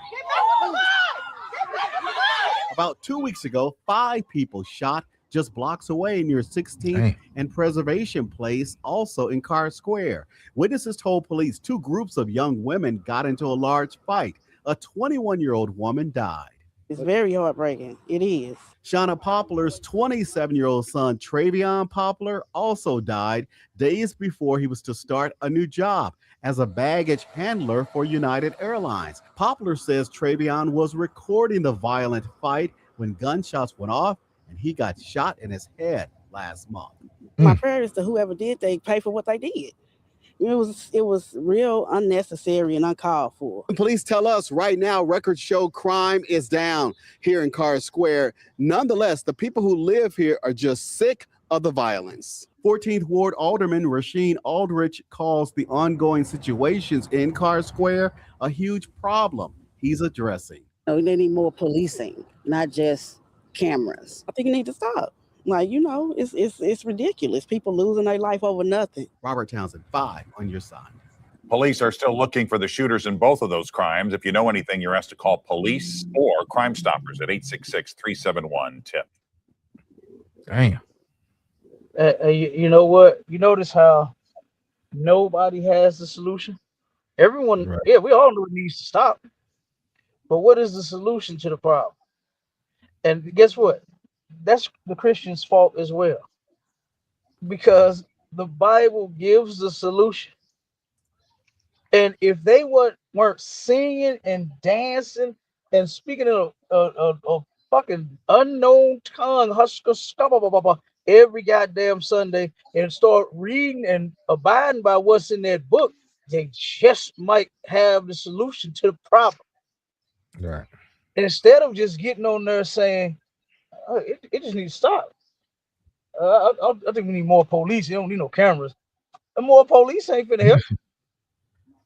About 2 weeks ago, 5 people shot just blocks away near 16th Dang. and Preservation Place, also in Carr Square. Witnesses told police 2 groups of young women got into a large fight. A 21-year-old woman died. It's very heartbreaking. It is. Shauna Poplar's 27-year-old son, Travion Poplar, also died days before he was to start a new job as a baggage handler for United Airlines. Poplar says Travion was recording the violent fight when gunshots went off and he got shot in his head last month. My prayer is to whoever did they pay for what they did. It was real unnecessary and uncalled for. Police tell us right now records show crime is down here in Carr Square. Nonetheless, the people who live here are just sick of the violence. 14th Ward Alderman Rasheen Aldrich calls the ongoing situations in Carr Square a huge problem he's addressing. They need more policing, not just cameras. I think it needs to stop. It's ridiculous. People losing their life over nothing. Robert Townsend, 5 on Your Side. Police are still looking for the shooters in both of those crimes. If you know anything, you're asked to call police or Crime Stoppers at 866-371-TIP. Damn. You know what? You notice how nobody has the solution? Everyone, Right. yeah, we all know it needs to stop. But what is the solution to the problem? And guess what? That's the Christian's fault as well. Because the Bible gives the solution. And if they weren't singing and dancing and speaking in a fucking unknown tongue, every goddamn Sunday, and start reading and abiding by what's in that book, they just might have the solution to the problem. Right. Instead of just getting on there saying, it just needs to stop. I think we need more police. You don't need no cameras. And more police ain't finna help.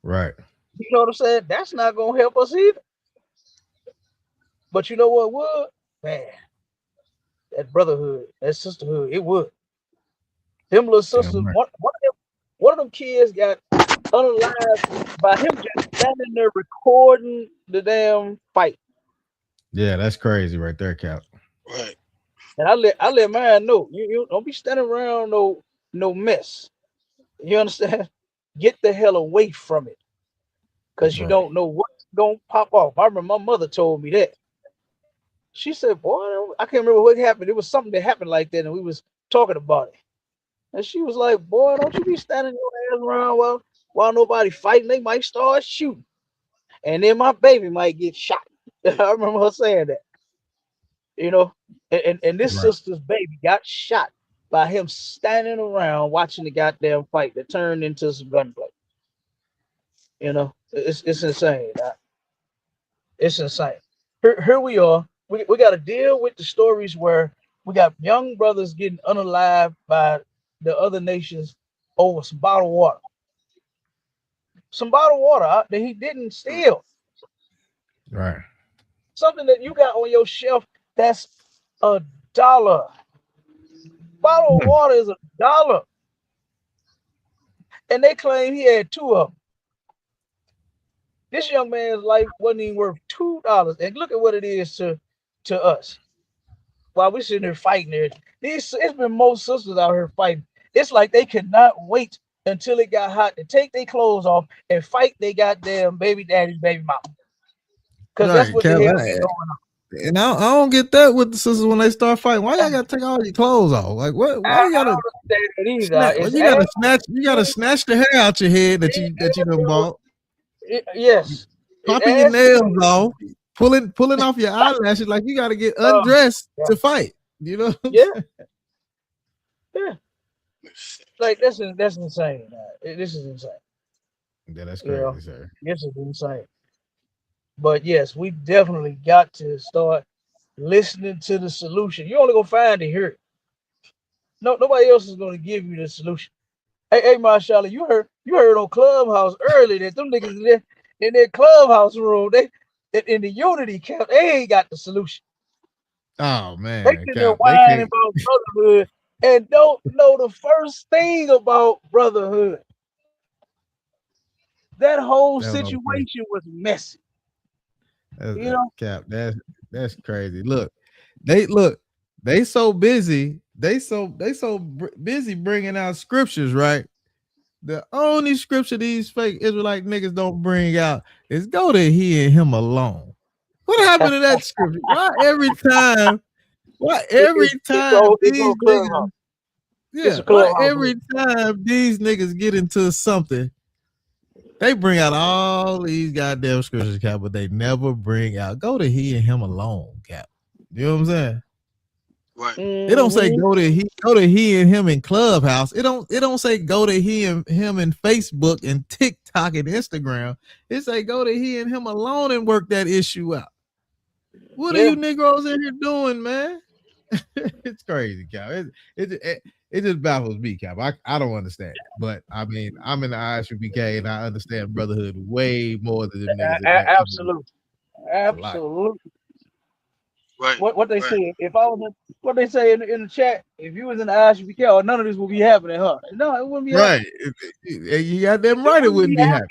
Right. You know what I'm saying? That's not gonna help us either. But you know what would? Man, that brotherhood, that sisterhood, it would. Them little sisters, right. one of them kids got unalived by him just standing there recording the damn fight. Yeah, that's crazy right there, Cap. Right. And I let mine know. You don't be standing around no mess. You understand? Get the hell away from it. Because you Right. don't know what's gonna pop off. I remember my mother told me that. She said, boy, I can't remember what happened. It was something that happened like that, and we was talking about it. And she was like, boy, don't you be standing your ass around while nobody fighting. They might start shooting. And then my baby might get shot. I remember her saying that. And this Right. sister's baby got shot by him standing around watching the goddamn fight that turned into some gunplay. It's insane. It's insane. Here we are. We got to deal with the stories where we got young brothers getting unalived by the other nations over some bottled water. some bottled water that he didn't steal. Right. Something that you got on your shelf that's $1. Bottled water is $1. And they claim he had 2 of them. This young man's life wasn't even worth $2. And look at what it is to us. While we're sitting here fighting there, it's been most sisters out here fighting. It's like they could not wait until it got hot to take their clothes off and fight they goddamn baby daddy's baby mama. Because that's Right, what the Cap. hell is going on. And I don't get that with the sisters when they start fighting. Why y'all gotta take all your clothes off? Like what? Why you I gotta don't understand it either. snatch? Well, It's you gotta snatch. You gotta snatch the hair out your head that you done bought. Yes. Popping your nails off, pulling off your eyelashes. Like you gotta get undressed to fight. You know? Yeah. Yeah. Like that's insane. This is insane. Yeah, that's crazy, sir. This is insane. But yes, we definitely got to start listening to the solution. You're only gonna find it here. No, nobody else is gonna give you the solution. Hey, Marshala, you heard on Clubhouse earlier that them niggas in their Clubhouse room, they in the Unity camp, they ain't got the solution. Oh They man, sitting there Cap, they whining can't. about brotherhood and don't know the first thing about brotherhood. That whole They don't know the first. situation was messy. That's, You know? Cap, that's crazy. They so busy. They so busy bringing out scriptures, right? The only scripture these fake Israelite niggas don't bring out is go to he and him alone. What happened to that scripture? Why every time It's these on Clubhouse. niggas, It's yeah, a why Clubhouse. every time these niggas get into something, they bring out all these goddamn scriptures, Cap, but they never bring out go to he and him alone, Cap. You know what I'm saying? Right. It don't say go to he and him in Clubhouse. It don't say go to him in Facebook and TikTok and Instagram. It say go to he and him alone and work that issue out. What are you Negroes in here doing, man? It's crazy, Cap. It just baffles me, Cap. I don't understand. But I mean, I'm in the ISUPK and I understand brotherhood way more than them niggas. Absolutely. Right. What they say? If I was what they say in the chat, if you was in the ISUPK, none of this would be happening, huh? No, it wouldn't be happening. Right. You got them right. It wouldn't be happening.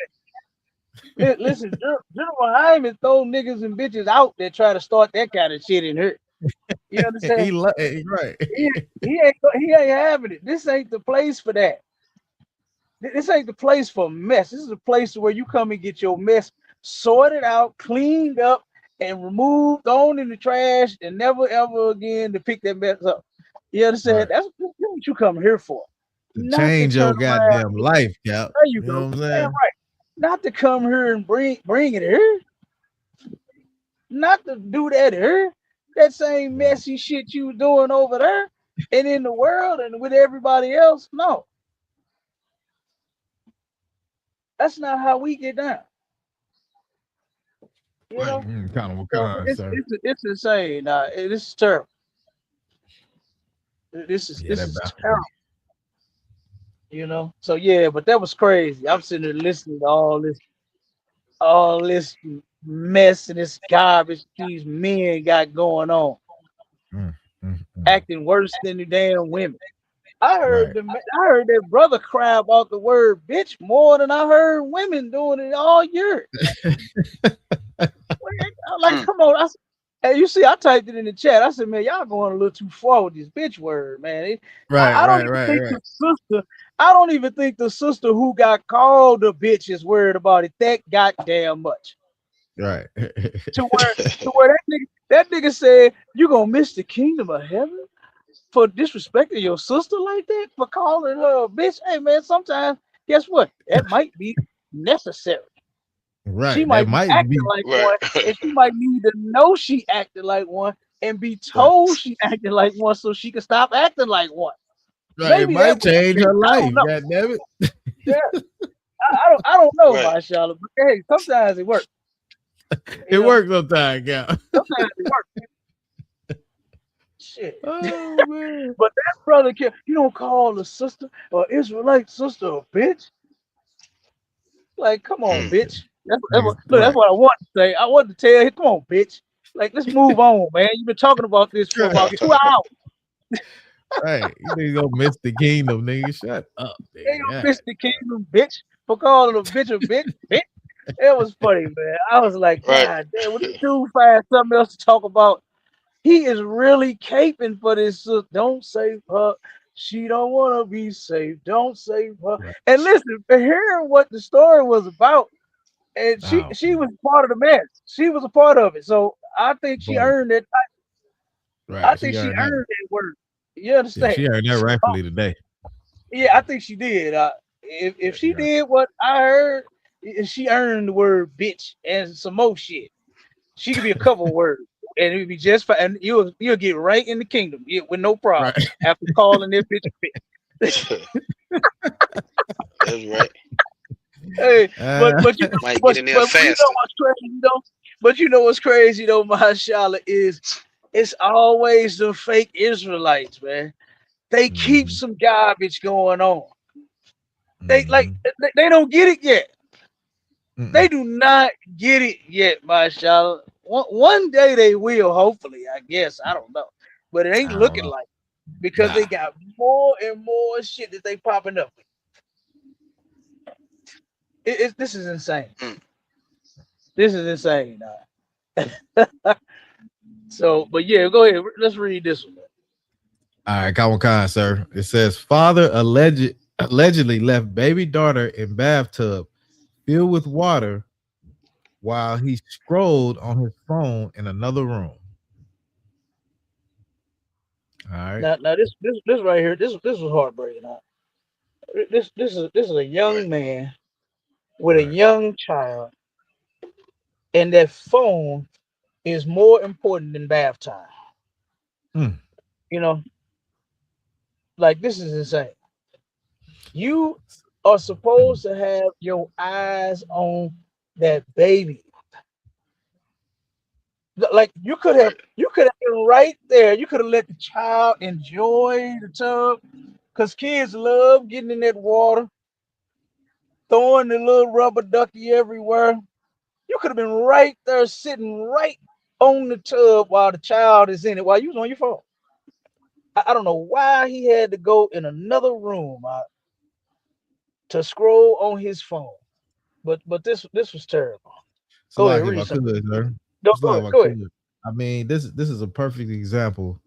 Listen, General Hyman throw niggas and bitches out that try to start that kind of shit in here. You understand? Right. He ain't having it. This ain't the place for that. This ain't the place for mess. This is a place where you come and get your mess sorted out, cleaned up, and removed, thrown in the trash, and never ever again to pick that mess up. You understand? Right. That's what you come here for. To Not change to your turn goddamn around. life, Cap. There you know go. what I'm saying? Damn right. Not to come here and bring it here. Not to do that here. That same messy shit you doing over there and in the world and with everybody else. No. That's not how we get down. You know? Come So on, sir. it's insane. This is terrible. This is terrible. You know? So yeah, but that was crazy. I'm sitting there listening to all this mess and this garbage these men got going on. Acting worse than the damn women. I heard that brother cry about the word bitch more than I heard women doing it all year. Like, come on. Hey, you see, I typed it in the chat. I said, man, y'all going a little too far with this bitch word, man. I don't even think the sister who got called a bitch is worried about it that goddamn much. Right. to where that nigga said, you gonna miss the kingdom of heaven for disrespecting your sister like that, for calling her a bitch. Hey man, sometimes guess what? That might be necessary. Right. She might be acting like one, and she might need to know she acted like one and be told she acted like one so she can stop acting like one. Right. Maybe it might change her life. God damn it. Yeah. I don't know, my Charlotte, but hey, sometimes it works. It works sometimes, yeah. Sometimes it works. Shit. Oh man. But that brother, you don't call a sister or Israelite sister a bitch. Like, come on, Mm. bitch. Niggas, Look, that's right. what I want to say. I want to tell you, come on, bitch. Like, let's move on, man. You've been talking about this for about 2 hours. Right. You niggas gonna miss the kingdom, nigga. Shut up, They nigga. don't God. miss the kingdom, bitch, for calling a bitch a bitch. Bitch. It was funny, man. I was like, Right. God damn, when this dude find something else to talk about, he is really caping for this. Don't save her. She don't want to be saved. Don't save her. Right. And listen, for hearing what the story was about, and she Oh, she was part of the mess. She was a part of it. So I think she boy. earned it. I Right. think She she earned that. earned that word. You Yeah, understand? she earned that Oh, rightfully today. yeah, I think she did. If Yeah, she she earned did what I heard, she earned the word bitch and some more shit. She could be a couple words, and it would be just fine. And you'll get right in the kingdom with no it. problem Right. after calling this bitch a bitch. That's right. Hey, but Uh, but you know Might get what's in there but you know faster. what's crazy though. But you know what's crazy though, Mashallah, is it's always the fake Israelites, man. They keep mhm, some garbage going on. They like mhm, they don't get it yet. They mm-mm. do not get it yet, Mashallah. One day they will, hopefully, I guess. I don't know. But it ain't I don't looking know. like because Nah. they got more and more shit that they popping up with. This is insane. Mm. This is insane. So, but yeah, go ahead. Let's read this one. All right, Kawan Khan, sir. It says father allegedly left baby daughter in bathtub filled with water while he scrolled on his phone in another room. All right. Now this right here, this was heartbreaking. This is a Right. young man with a Right. young child, and that phone is more important than bath time. Mm, You know, like this is insane. You are supposed to have your eyes on that baby. Like Right. you could have been right there. You could have let the child enjoy the tub because kids love getting in that water, throwing the little rubber ducky everywhere. You could have been right there sitting right on the tub while the child is in it while you was on your phone. I don't know why he had to go in another room to scroll on his phone. But this was terrible. Go ahead, Salaki, if read I something. could, sir. No, go Salaki, ahead, if I go ahead. could. I mean, this is a perfect example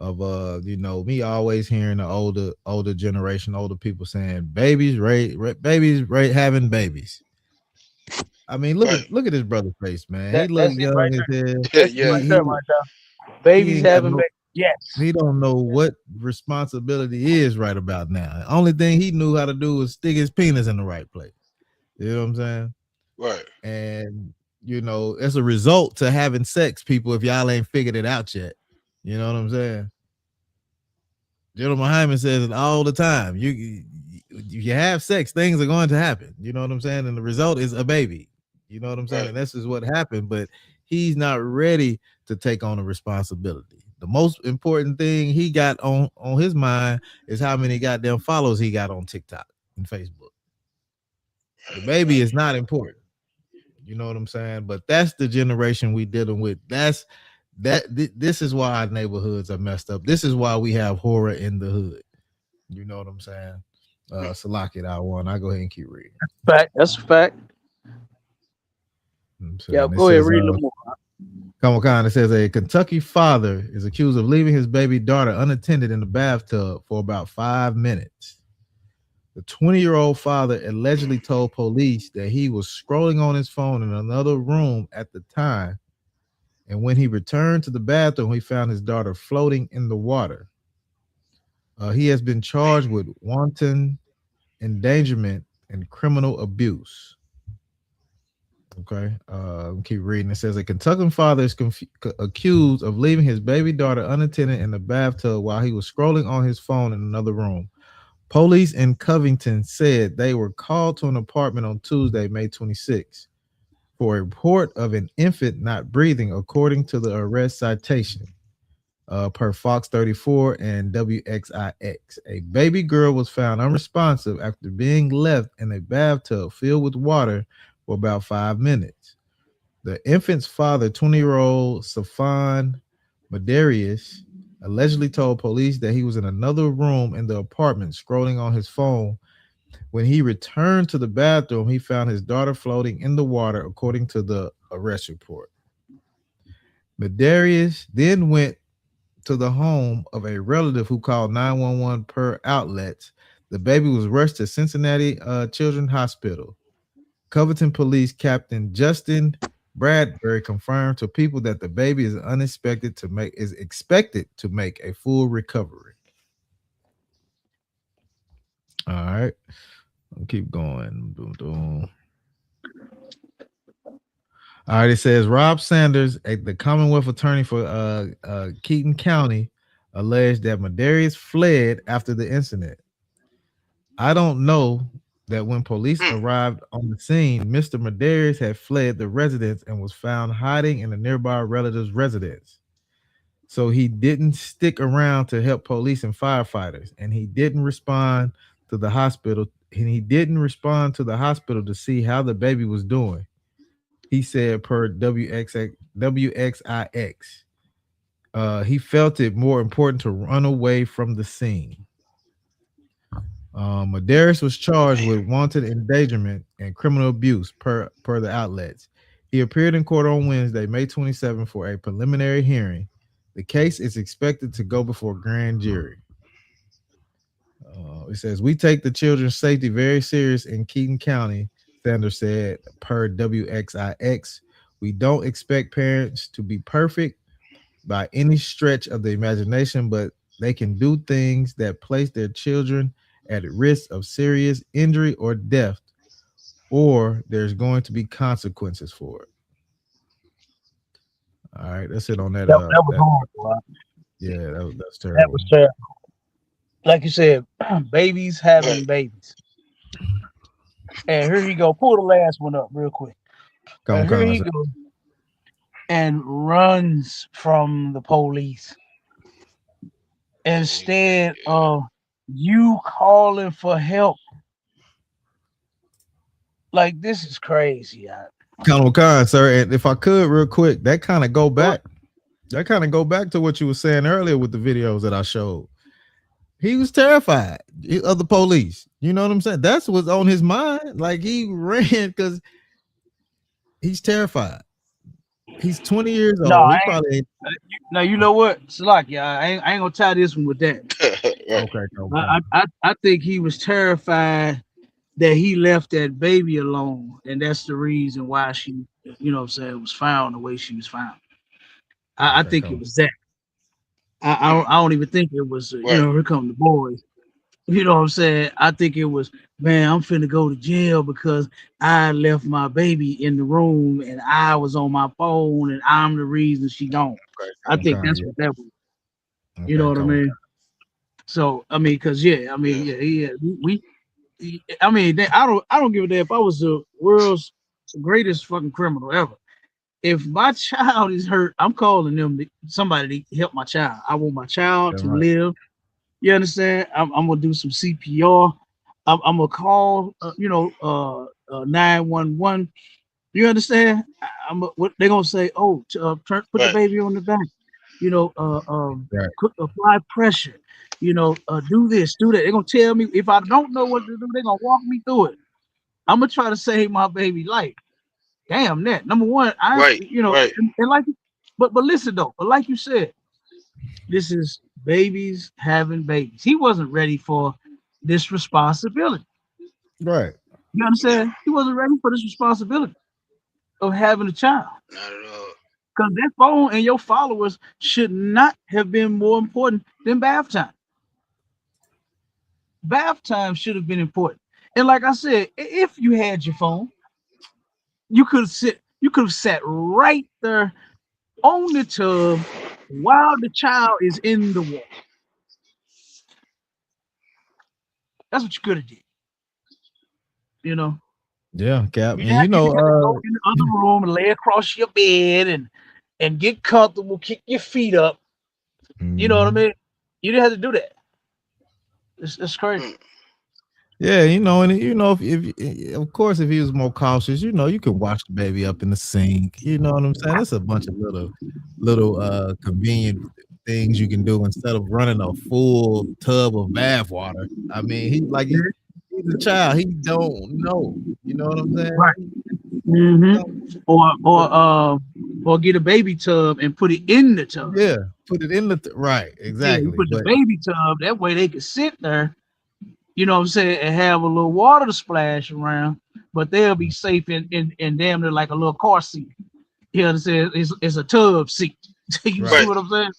of me always hearing the older generation, older people saying babies rate having babies. I mean, Right. look at his brother's face, man. He look That's it right young as there. hell. That's it Yeah. right there, He my child. he Babies ain't got having no babies. Yes. he don't know what responsibility is right about now. The only thing he knew how to do was stick his penis in the right place. You know what I'm saying? Right. And as a result to having sex, people, if y'all ain't figured it out yet. You know what I'm saying? General Muhammad says it all the time. You have sex, things are going to happen. You know what I'm saying? And the result is a baby. You know what I'm saying? Right. And this is what happened, but he's not ready to take on the responsibility. The most important thing he got on his mind is how many goddamn follows he got on TikTok and Facebook. The baby Right. is not important. You know what I'm saying? But that's the generation we dealing with. This is why our neighborhoods are messed up. This is why we have horror in the hood. You know what I'm saying? Salaki I one. I go ahead and keep reading. Fact. That's a fact. I'm Yeah, saying it go ahead, says read a little more. Kamakan, it says a Kentucky father is accused of leaving his baby daughter unattended in the bathtub for about 5 minutes. The 20-year-old father allegedly told police that he was scrolling on his phone in another room at the time. And when he returned to the bathroom, he found his daughter floating in the water. He has been charged with wanton endangerment and criminal abuse. Okay. Keep reading. It says a Kentucky father is accused of leaving his baby daughter unattended in the bathtub while he was scrolling on his phone in another room. Police in Covington said they were called to an apartment on Tuesday, May 26, for a report of an infant not breathing, according to the arrest citation. per Fox 34 and WXIX. A baby girl was found unresponsive after being left in a bathtub filled with water for about 5 minutes. The infant's father, 20-year-old Safan Madarius, allegedly told police that he was in another room in the apartment scrolling on his phone. When he returned to the bathroom, he found his daughter floating in the water, according to the arrest report. Madarius then went to the home of a relative who called 911 per outlets. The baby was rushed to Cincinnati Children's Hospital. Covington Police Captain Justin Bradbury confirmed to people that the baby is expected to make a full recovery. All right, I'll keep going. All right, it says Rob Sanders, the Commonwealth attorney for Keaton County, alleged that Madarius fled after the incident. I don't know that when police arrived on the scene, Mr. Madarius had fled the residence and was found hiding in a nearby relative's residence. So he didn't stick around to help police and firefighters, and he didn't respond to the hospital. And he didn't respond to the hospital to see how the baby was doing. He said per WXIX, he felt it more important to run away from the scene. Madarius was charged with wanted endangerment and criminal abuse per the outlets. He appeared in court on Wednesday, May 27, for a preliminary hearing. The case is expected to go before grand jury. It says, we take the children's safety very serious in Keaton County, Sanders said per WXIX. We don't expect parents to be perfect by any stretch of the imagination, but they can do things that place their children at risk of serious injury or death, or there's going to be consequences for it. All right, that's it on that. That was horrible. Yeah, that's terrible. That was terrible. Like you said, babies having babies. And here you go. Pull the last one up real quick. And here he goes and runs from the police instead of you calling for help. Like, this is crazy. Colonel Khan, sir, and if I could real quick, that kind of go back to what you were saying earlier with the videos that I showed. He was terrified of the police. You know what I'm saying? That's what's on his mind. Like, he ran because he's terrified. He's 20 years old. No, he probably now you know what? Salaki, I ain't gonna tie this one with that. Okay. I think he was terrified that he left that baby alone, and that's the reason why she, you know what I'm saying, was found the way she was found. I think it was that. I don't even think it was, you know, here come the boys. You know what I'm saying? I think it was, man, I'm finna go to jail because I left my baby in the room and I was on my phone and I'm the reason she gone. I think that's what that was. You know what I mean? So, I mean, cause I don't give a damn if I was the world's greatest fucking criminal ever. If my child is hurt, I'm calling them somebody to help my child. I want my child to live. You understand? I'm gonna do some CPR. I'm gonna call, 911. You understand? What they're gonna say? Oh, put the baby on the back. You know, apply pressure. You know, do this, do that. They're gonna tell me if I don't know what to do. They're gonna walk me through it. I'm gonna try to save my baby life. Damn that. Number one, and like, but listen though. But like you said, this is babies having babies. He wasn't ready for this responsibility. Right. You understand? He wasn't ready for this responsibility of having a child. Not at all. Because that phone and your followers should not have been more important than bath time. Bath time should have been important. And like I said, if you had your phone, you could have sat right there on the tub while the child is in the water. That's what you could have did. You know? Yeah, Cap. And you know, go in the other room and lay across your bed and get comfortable, kick your feet up, You know what I Mhm. mean? You didn't have to do that. It's crazy. Mm. Yeah, and if of course if he was more cautious, you can wash the baby up in the sink. You know what I'm saying? It's a bunch of little convenient things you can do instead of running a full tub of bath water. I mean, he's a child. He don't know. You know what I'm saying? Right. Or get a baby tub and put it in the tub. Yeah, put it in the right, Yeah, you exactly. put the But baby tub. That way they could sit there, you know what I'm saying, and have a little water to splash around, but they'll be safe in damn near like a little car seat. You know what I'm saying? It's a tub seat. You see right, Right. what I'm saying?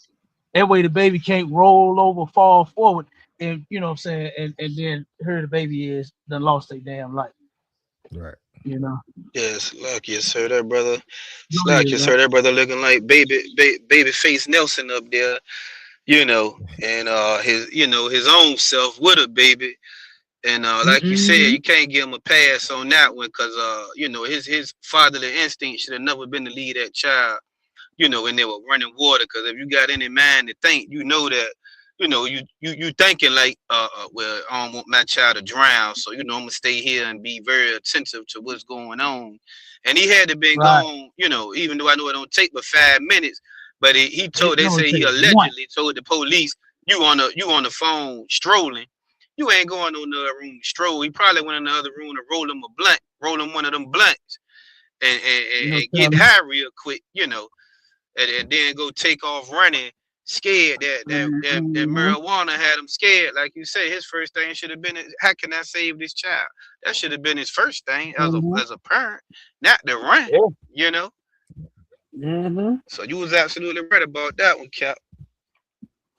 That way the baby can't roll over, fall forward, and you know what I'm saying, and then here the baby is done lost their damn life. right. You know. Yes, lucky as sir, that brother. Go Slack ahead, as man. sir, that brother looking like baby face Nelson up there, and his own self with a baby. And like you said, Mm-hmm. you can't give him a pass on that one because his fatherly instinct should have never been to lead that child, when they were running water. Because if you got any mind to think, that, you thinking like, well, I don't want my child to drown, so I'm gonna stay here and be very attentive to what's going on. And he had to been Right. gone, even though I know it don't take but 5 minutes, but It they only say he takes one. allegedly told the police, you on the phone strolling. You ain't going to another room to stroll. He probably went in the other room to roll him one of them blunts, and, and, You and know, and tell get me. high real quick, and then go take off running, scared that Mm-hmm. marijuana had him scared. Like you say, his first thing should have been, how can I save this child? That should have been his first thing as a Mm-hmm. as a parent, not to run. Yeah. You know. Mm-hmm. So you was absolutely right about that one, Cap.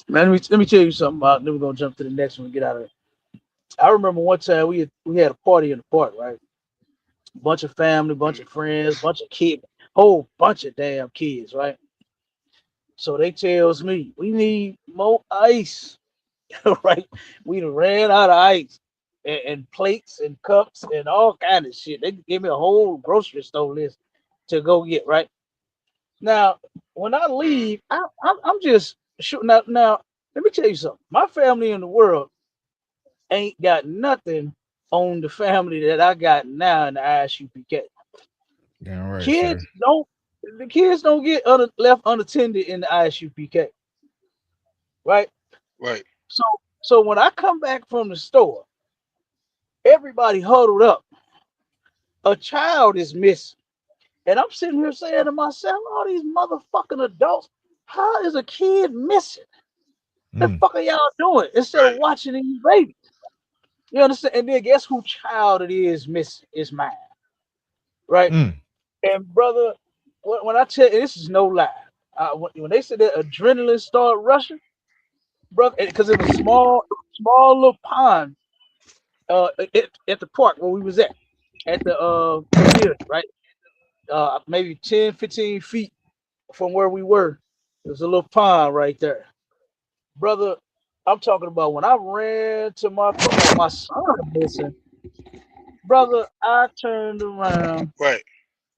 Man, let me tell you something about. Then we're gonna jump to the next one and get out of it. I remember one time we had a party in the park, right? Bunch of family, bunch Mm. of friends, bunch of kids, whole bunch of damn kids, right? So they tells me we need more ice, right? We done ran out of ice and plates and cups and all kind of shit. They gave me a whole grocery store list to go get, right? Now, when I Mm. leave, I'm just shooting out. Now, let me tell you something. My family in the world ain't got nothing on the family that I got now in the ISUPK. Damn right, sir. Kids don't the kids don't get left unattended in the ISUPK, right? Right. So so when I come back from the store, everybody huddled up. A child is missing. And I'm sitting here saying to myself, all these motherfucking adults, how is a kid missing? The Mm, fuck are y'all doing instead of Right. watching these babies? You understand? And then guess who child it is missing? It's mine, right? mm, And brother, when I tell you, this is no lie. When they said that adrenaline started rushing, brother, because it was small little pond at the park where we was at the community, right? Maybe 10, 15 feet from where we were. There's a little pond right there, brother. I'm talking about when I ran to my car, my son missing, brother. I turned around, Right.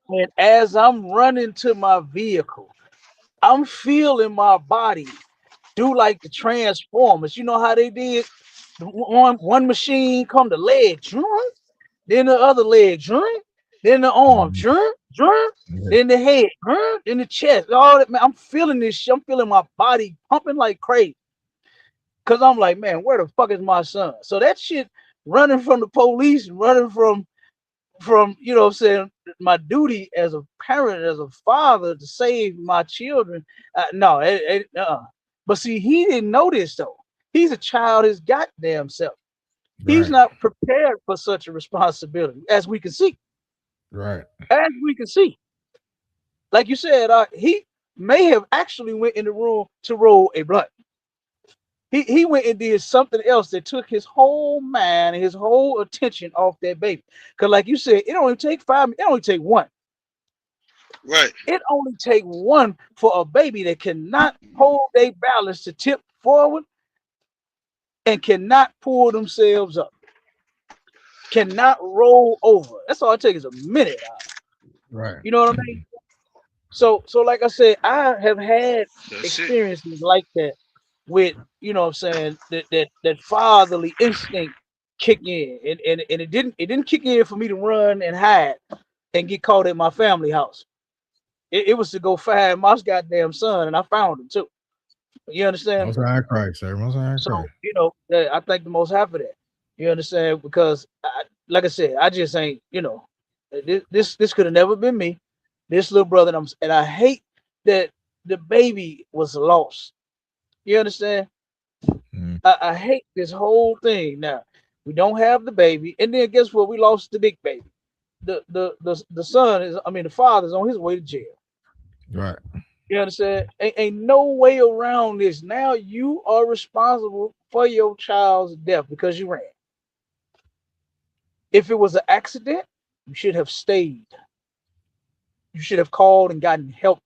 and as I'm running to my vehicle, I'm feeling my body do like the Transformers. You know how they did? One machine come the leg, then the other leg, then the arm, mm. Yeah, then the head, then the chest. All that, man. I'm feeling this shit. I'm feeling my body pumping like crazy. Cause I'm like, man, where the fuck is my son? So that shit running from the police, running from you know what I'm saying, my duty as a parent, as a father to save my children. No, but see, he didn't know this though. He's a child his goddamn self. He's right, not prepared for such a responsibility, as we can see. right. As we can see. Like you said, he may have actually went in the room to roll a blunt. He went and did something else that took his whole mind and his whole attention off that baby. Because, like you said, it only take 5 minutes, it only take one. Right. It only take one for a baby that cannot hold their balance to tip forward and cannot pull themselves up, cannot roll over. That's all it takes is a minute. Right. You know what I mean? So like I said, I have had That's it. experiences like that with, you know what I'm saying, that fatherly instinct kick in. And it didn't kick in for me to run and hide and get caught at my family house. It was to go find my goddamn son, and I found him too. You understand? Most high Christ, sir. Most high So, Christ. I thank the Most High for that. You understand? Because, like I said, I just ain't. This could have never been me. This little brother, and I hate that the baby was lost. You understand? Mm. I hate this whole thing. Now we don't have the baby, and then guess what? We lost the big baby. The son is. I mean, the father's on his way to jail. Right. You understand? Ain't no way around this. Now you are responsible for your child's death because you ran. If it was an accident, you should have stayed. You should have called and gotten help.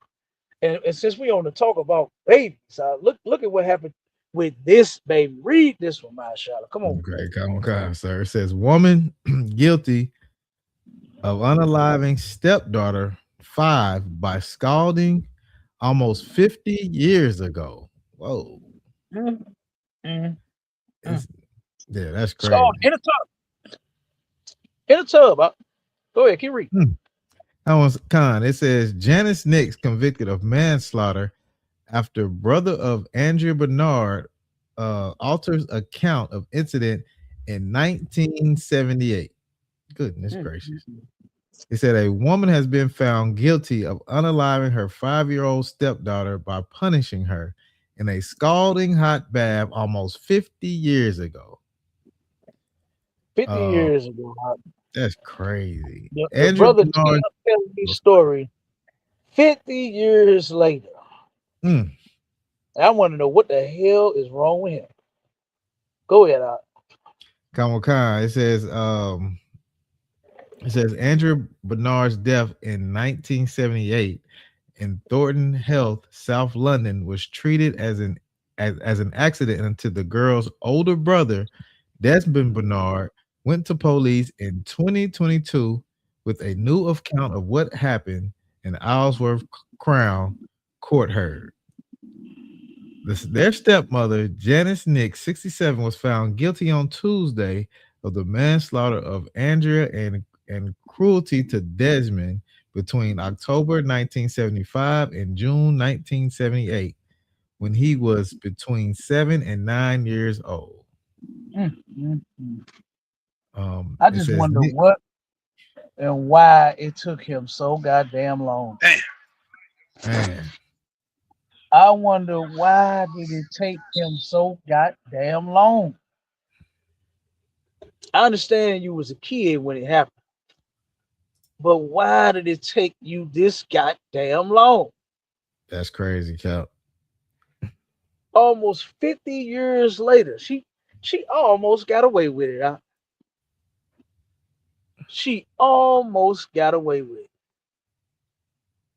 And since we on the talk about babies, look at what happened with this baby. Read this one, my Charlotte. Come on, Okay, come on, sir. It says woman guilty of unaliving stepdaughter 5 by scalding almost 50 years ago. Whoa. mm mm It's, yeah, that's So crazy. in a tub, in a tub. Go ahead, keep reading. That was Con. It says Janice Nix convicted of manslaughter after brother of Andrea Bernard alters account of incident in 1978. Goodness gracious. It said a woman has been found guilty of unaliving her 5-year-old stepdaughter by punishing her in a scalding hot bath almost 50 years ago. 50 years ago. That's crazy. The Andrea brother Bernard. telling me story 50 years later. Mm. I want to know what the hell is wrong with him. Go ahead, Out. Kamokai. It says Andrea Bernard's death in 1978 in Thornton Health, South London, was treated as an accident until the girl's older brother, Desmond Bernard, went to police in 2022 with a new account of what happened in Isleworth Crown Court heard. Their stepmother, Janice Nix, 67, was found guilty on Tuesday of the manslaughter of Andrea and cruelty to Desmond between October 1975 and June 1978, when he was between 7 and 9 years old. I It just says, wonder what and why it took him so goddamn long. man, I wonder why did it take him so goddamn long. I understand you was a kid when it happened, but why did it take you this goddamn long? that's crazy, Cap. Almost 50 years later, she almost got away with it. Huh? She almost got away with it.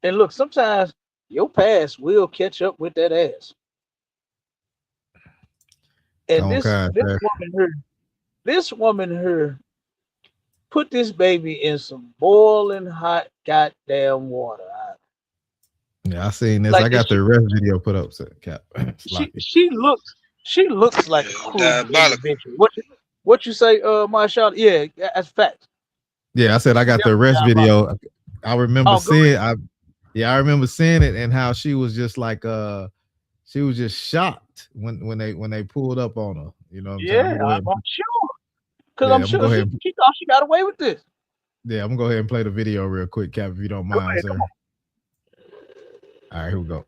And look, sometimes your past will catch up with that ass. And Come on, Kai, this woman here put this baby in some boiling hot goddamn water. yeah, I seen this. Like I got the arrest video put up, so Cap. she looks like a cruel Diabolical. individual. What you say, my shot? Yeah, that's fact. Yeah, I said I got the arrest video. I remember seeing I remember seeing it and how she was just like she was just shocked when they pulled up on her. You know what I'm saying? Yeah, I'm sure. Because Yeah, I'm sure she thought she got away with this. Yeah, I'm gonna go ahead and play the video real quick, Cap, if you don't mind, ahead, sir. All right, here we go.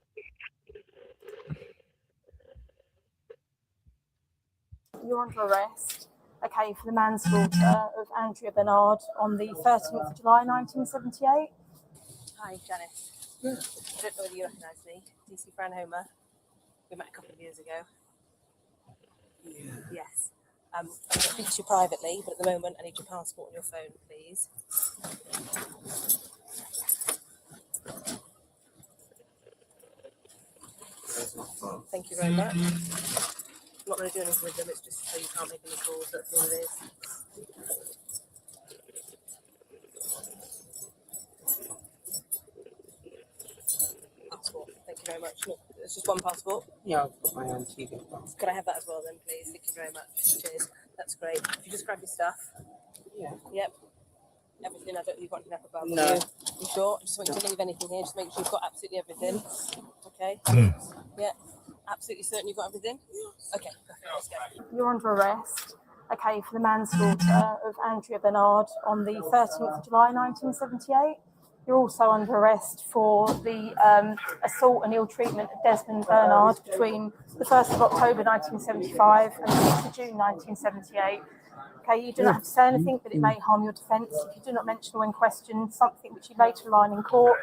You're under arrest, okay, for the manslaughter of Andrea Bernard on the 13th of July 1978. Hi, Janice. I don't know whether you recognise me. DC Fran Homer. We met a couple of years ago. Yeah. Yes. I'm going to speak to you privately, but at the moment I need your passport and your phone, please. Thank you very much. I'm not going to do anything with them, it's just so you can't make any calls, that's all it is. Passport, thank you very much. Look, It's just one passport. Yeah, my auntie. Can I have that as well then, please? Thank you very much. Cheers. That's great. If you just grab your stuff. Yeah. Yep. Everything. I don't. You've got enough about No. you sure? I just want you to leave anything here. Just make sure you've got absolutely everything. Okay. Yeah. Absolutely certain you've got everything. Okay. Let's go. You're under arrest. Okay, for the manslaughter of Andrea Bernard on the 13th of July 1978. You're also under arrest for the assault and ill treatment of Desmond Bernard between the 1st of October 1975 and the 6th of June 1978. Okay, you do not have to say anything, but it may harm your defence if you do not mention or in question something which you later rely on in court.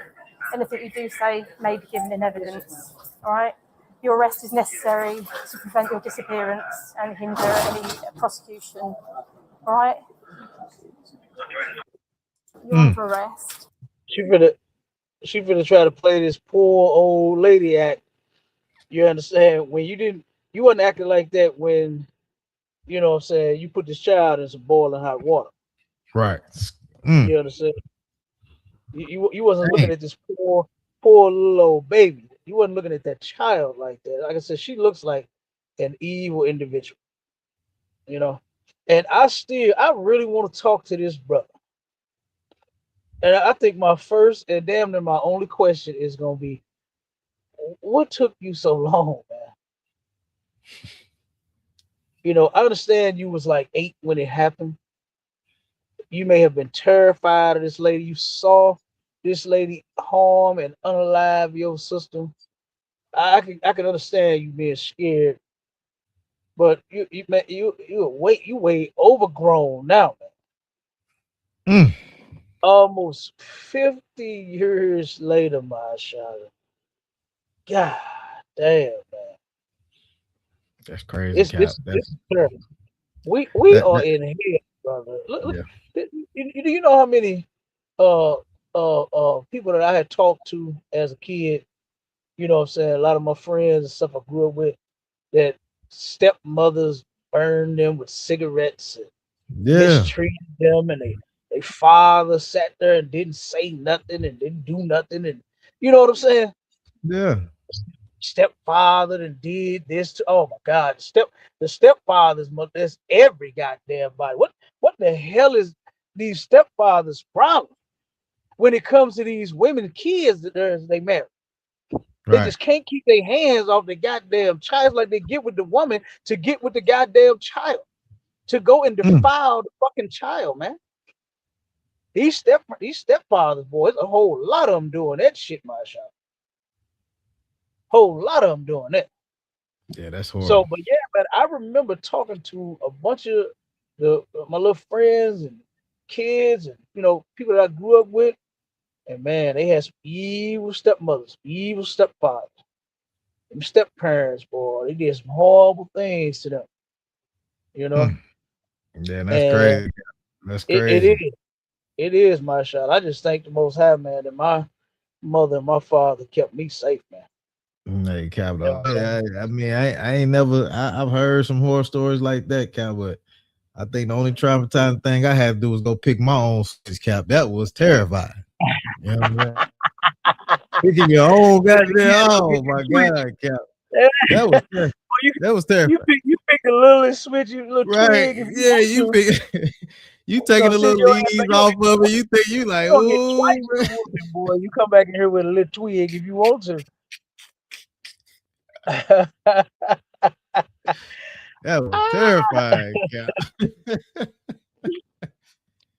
Anything you do say may be given in evidence. All right? Your arrest is necessary to prevent your disappearance and hinder any prosecution. All right? You're under arrest. She finna try to play this poor old lady act. You understand? When you wasn't acting like that when, you know what I'm saying, you put this child in some boiling hot water. Right. You understand? You wasn't looking at this poor little old baby. You wasn't looking at that child like that. Like I said, she looks like an evil individual. You know? And I really want to talk to this brother. And I think my first and damn near my only question is gonna be, what took you so long, man? You know, I understand you was like 8 when it happened. You may have been terrified of this lady. You saw this lady harm and unalive your sister. I can understand you being scared, but you way overgrown now, man. Almost 50 years later, my child. God damn, man. That's crazy, Cap. This is terrible. We That, are that, in here, brother. Look, yeah. do you know how many people that I had talked to as a kid? You know what I'm saying? A lot of my friends and stuff I grew up with, that stepmothers burned them with cigarettes and Yeah. mistreated them, and they father sat there and didn't say nothing and didn't do nothing, and you know what I'm saying? Yeah. Stepfather and did this to, oh my God, the stepfathers, that's every goddamn body. What the hell is these stepfathers' problem when it comes to these women and kids that they marry? They Right. just can't keep their hands off the goddamn child, like they get with the woman to get with the goddamn child, to go and defile the fucking child, man. These stepfathers, boys, a whole lot of them doing that shit, my child. Whole lot of them doing that. Yeah, that's horrible. So, but yeah, but I remember talking to a bunch of my little friends and kids, and you know, people that I grew up with, and man, they had some evil stepmothers, evil stepfathers, them step parents, boy. They did some horrible things to them, you know. Yeah, that's And crazy. That's it crazy. is my shot. I just thank the Most High, man, that my mother and my father kept me safe, man. Hey, Cap, You know what I'm saying? I mean, I ain't never. I've heard some horror stories like that, Cap, but I think the only traumatizing thing I had to do was go pick my own Cap. That was terrifying. You know what I'm saying? Picking your own goddamn. Oh my God, Cap. That was terrifying. That was terrifying. You pick a little switch, you little Right? twig. If Yeah, you want to. pick. You taking a Send little your ass leaves back. off of it. You think you like, You don't get ooh, twice the whooping, boy. You come back in here with a little twig if you want to. that was terrifying, Cap.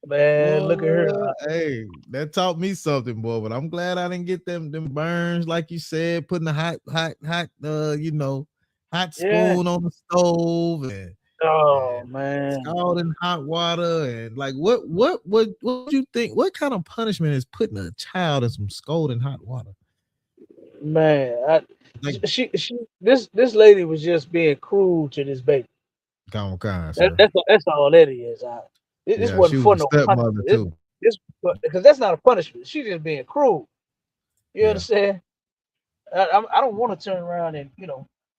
Man, look at her. Boy, hey, that taught me something, boy. But I'm glad I didn't get them burns, like you said, putting the hot, you know, hot Yeah. spoon on the stove and Oh man. scalding hot water and like what you think? What kind of punishment is putting a child in some scalding hot water? Man, Like, this lady was just being cruel to this baby. come on, sir. That's all that is. This Yeah, she wasn't for was a no stepmother punishment. too. Because that's not a punishment. She's just being cruel. You Yeah. understand? I don't want to turn around and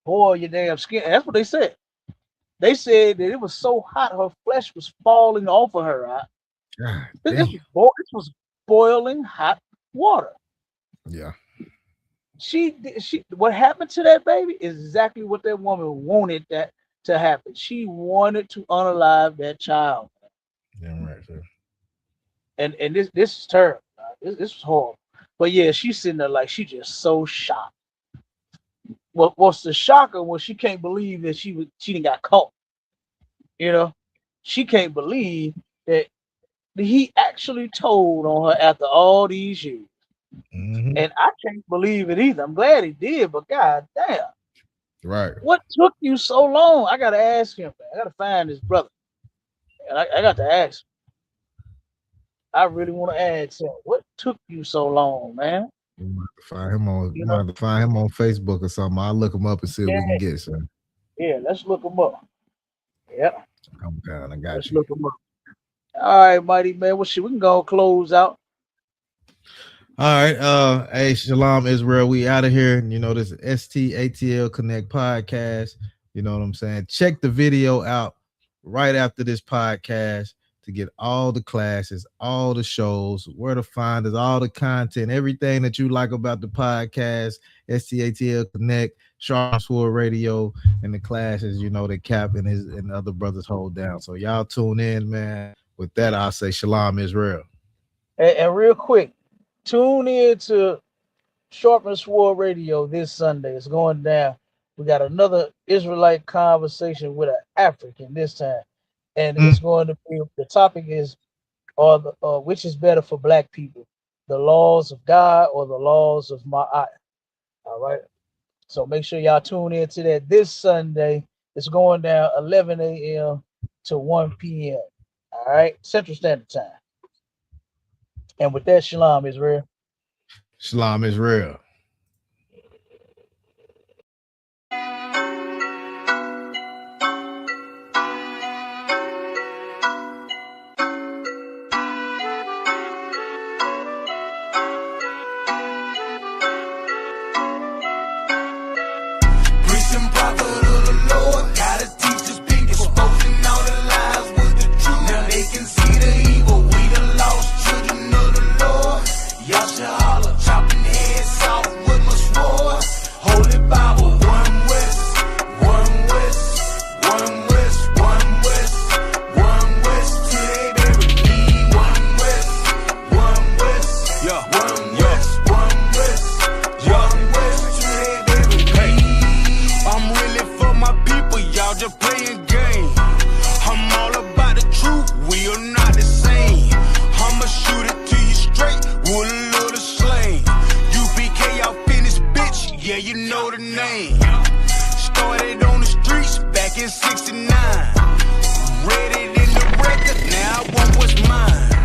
boil your damn skin. That's what they said. They said that it was so hot, her flesh was falling off of her. God This damn. was boiling hot water. Yeah. She what happened to that baby is exactly what that woman wanted that to happen. She wanted to unalive that child. Damn right, sir. And this is terrible. This was horrible. But yeah, she's sitting there like she just so shocked. What's the shocker was she can't believe that she didn't got caught. You know, she can't believe that he actually told on her after all these years. Mm-hmm. And I can't believe it either. I'm glad he did, but god damn. Right. What took you so long? I gotta ask him, man. I gotta find his brother. And I got to ask him. I really want to ask him, what took you so long, man? You might have to find him on You know? might have to find him on Facebook or something. I'll look him up and see what we can get, sir. Yeah, let's look him up. Yep. I'm down. I got Let's you. look him up. All right, mighty man. Well, shit, we can go close out. All right. Hey, Shalom Israel. We out of here. You know, this STATL Connect podcast. You know what I'm saying? Check the video out right after this podcast to get all the classes, all the shows, where to find us, all the content, everything that you like about the podcast, STATL Connect, Sharp Sword Radio, and the classes, you know, that Cap and his and other brothers hold down. So y'all tune in, man. With that, I'll say Shalom Israel. And real quick, tune in to Sharp Sword Radio this Sunday. It's going down. We got another Israelite conversation with an African this time. And it's going to be, the topic is, which is better for black people, the laws of God or the laws of Ma'at. All right. So make sure y'all tune in to that this Sunday. It's going down 11 a.m. to 1 p.m. All right. Central Standard Time. And with that, Shalom Israel. Shalom Israel. Yeah, you know the name. Started on the streets back in '69. Read it in the record, now I want what's mine.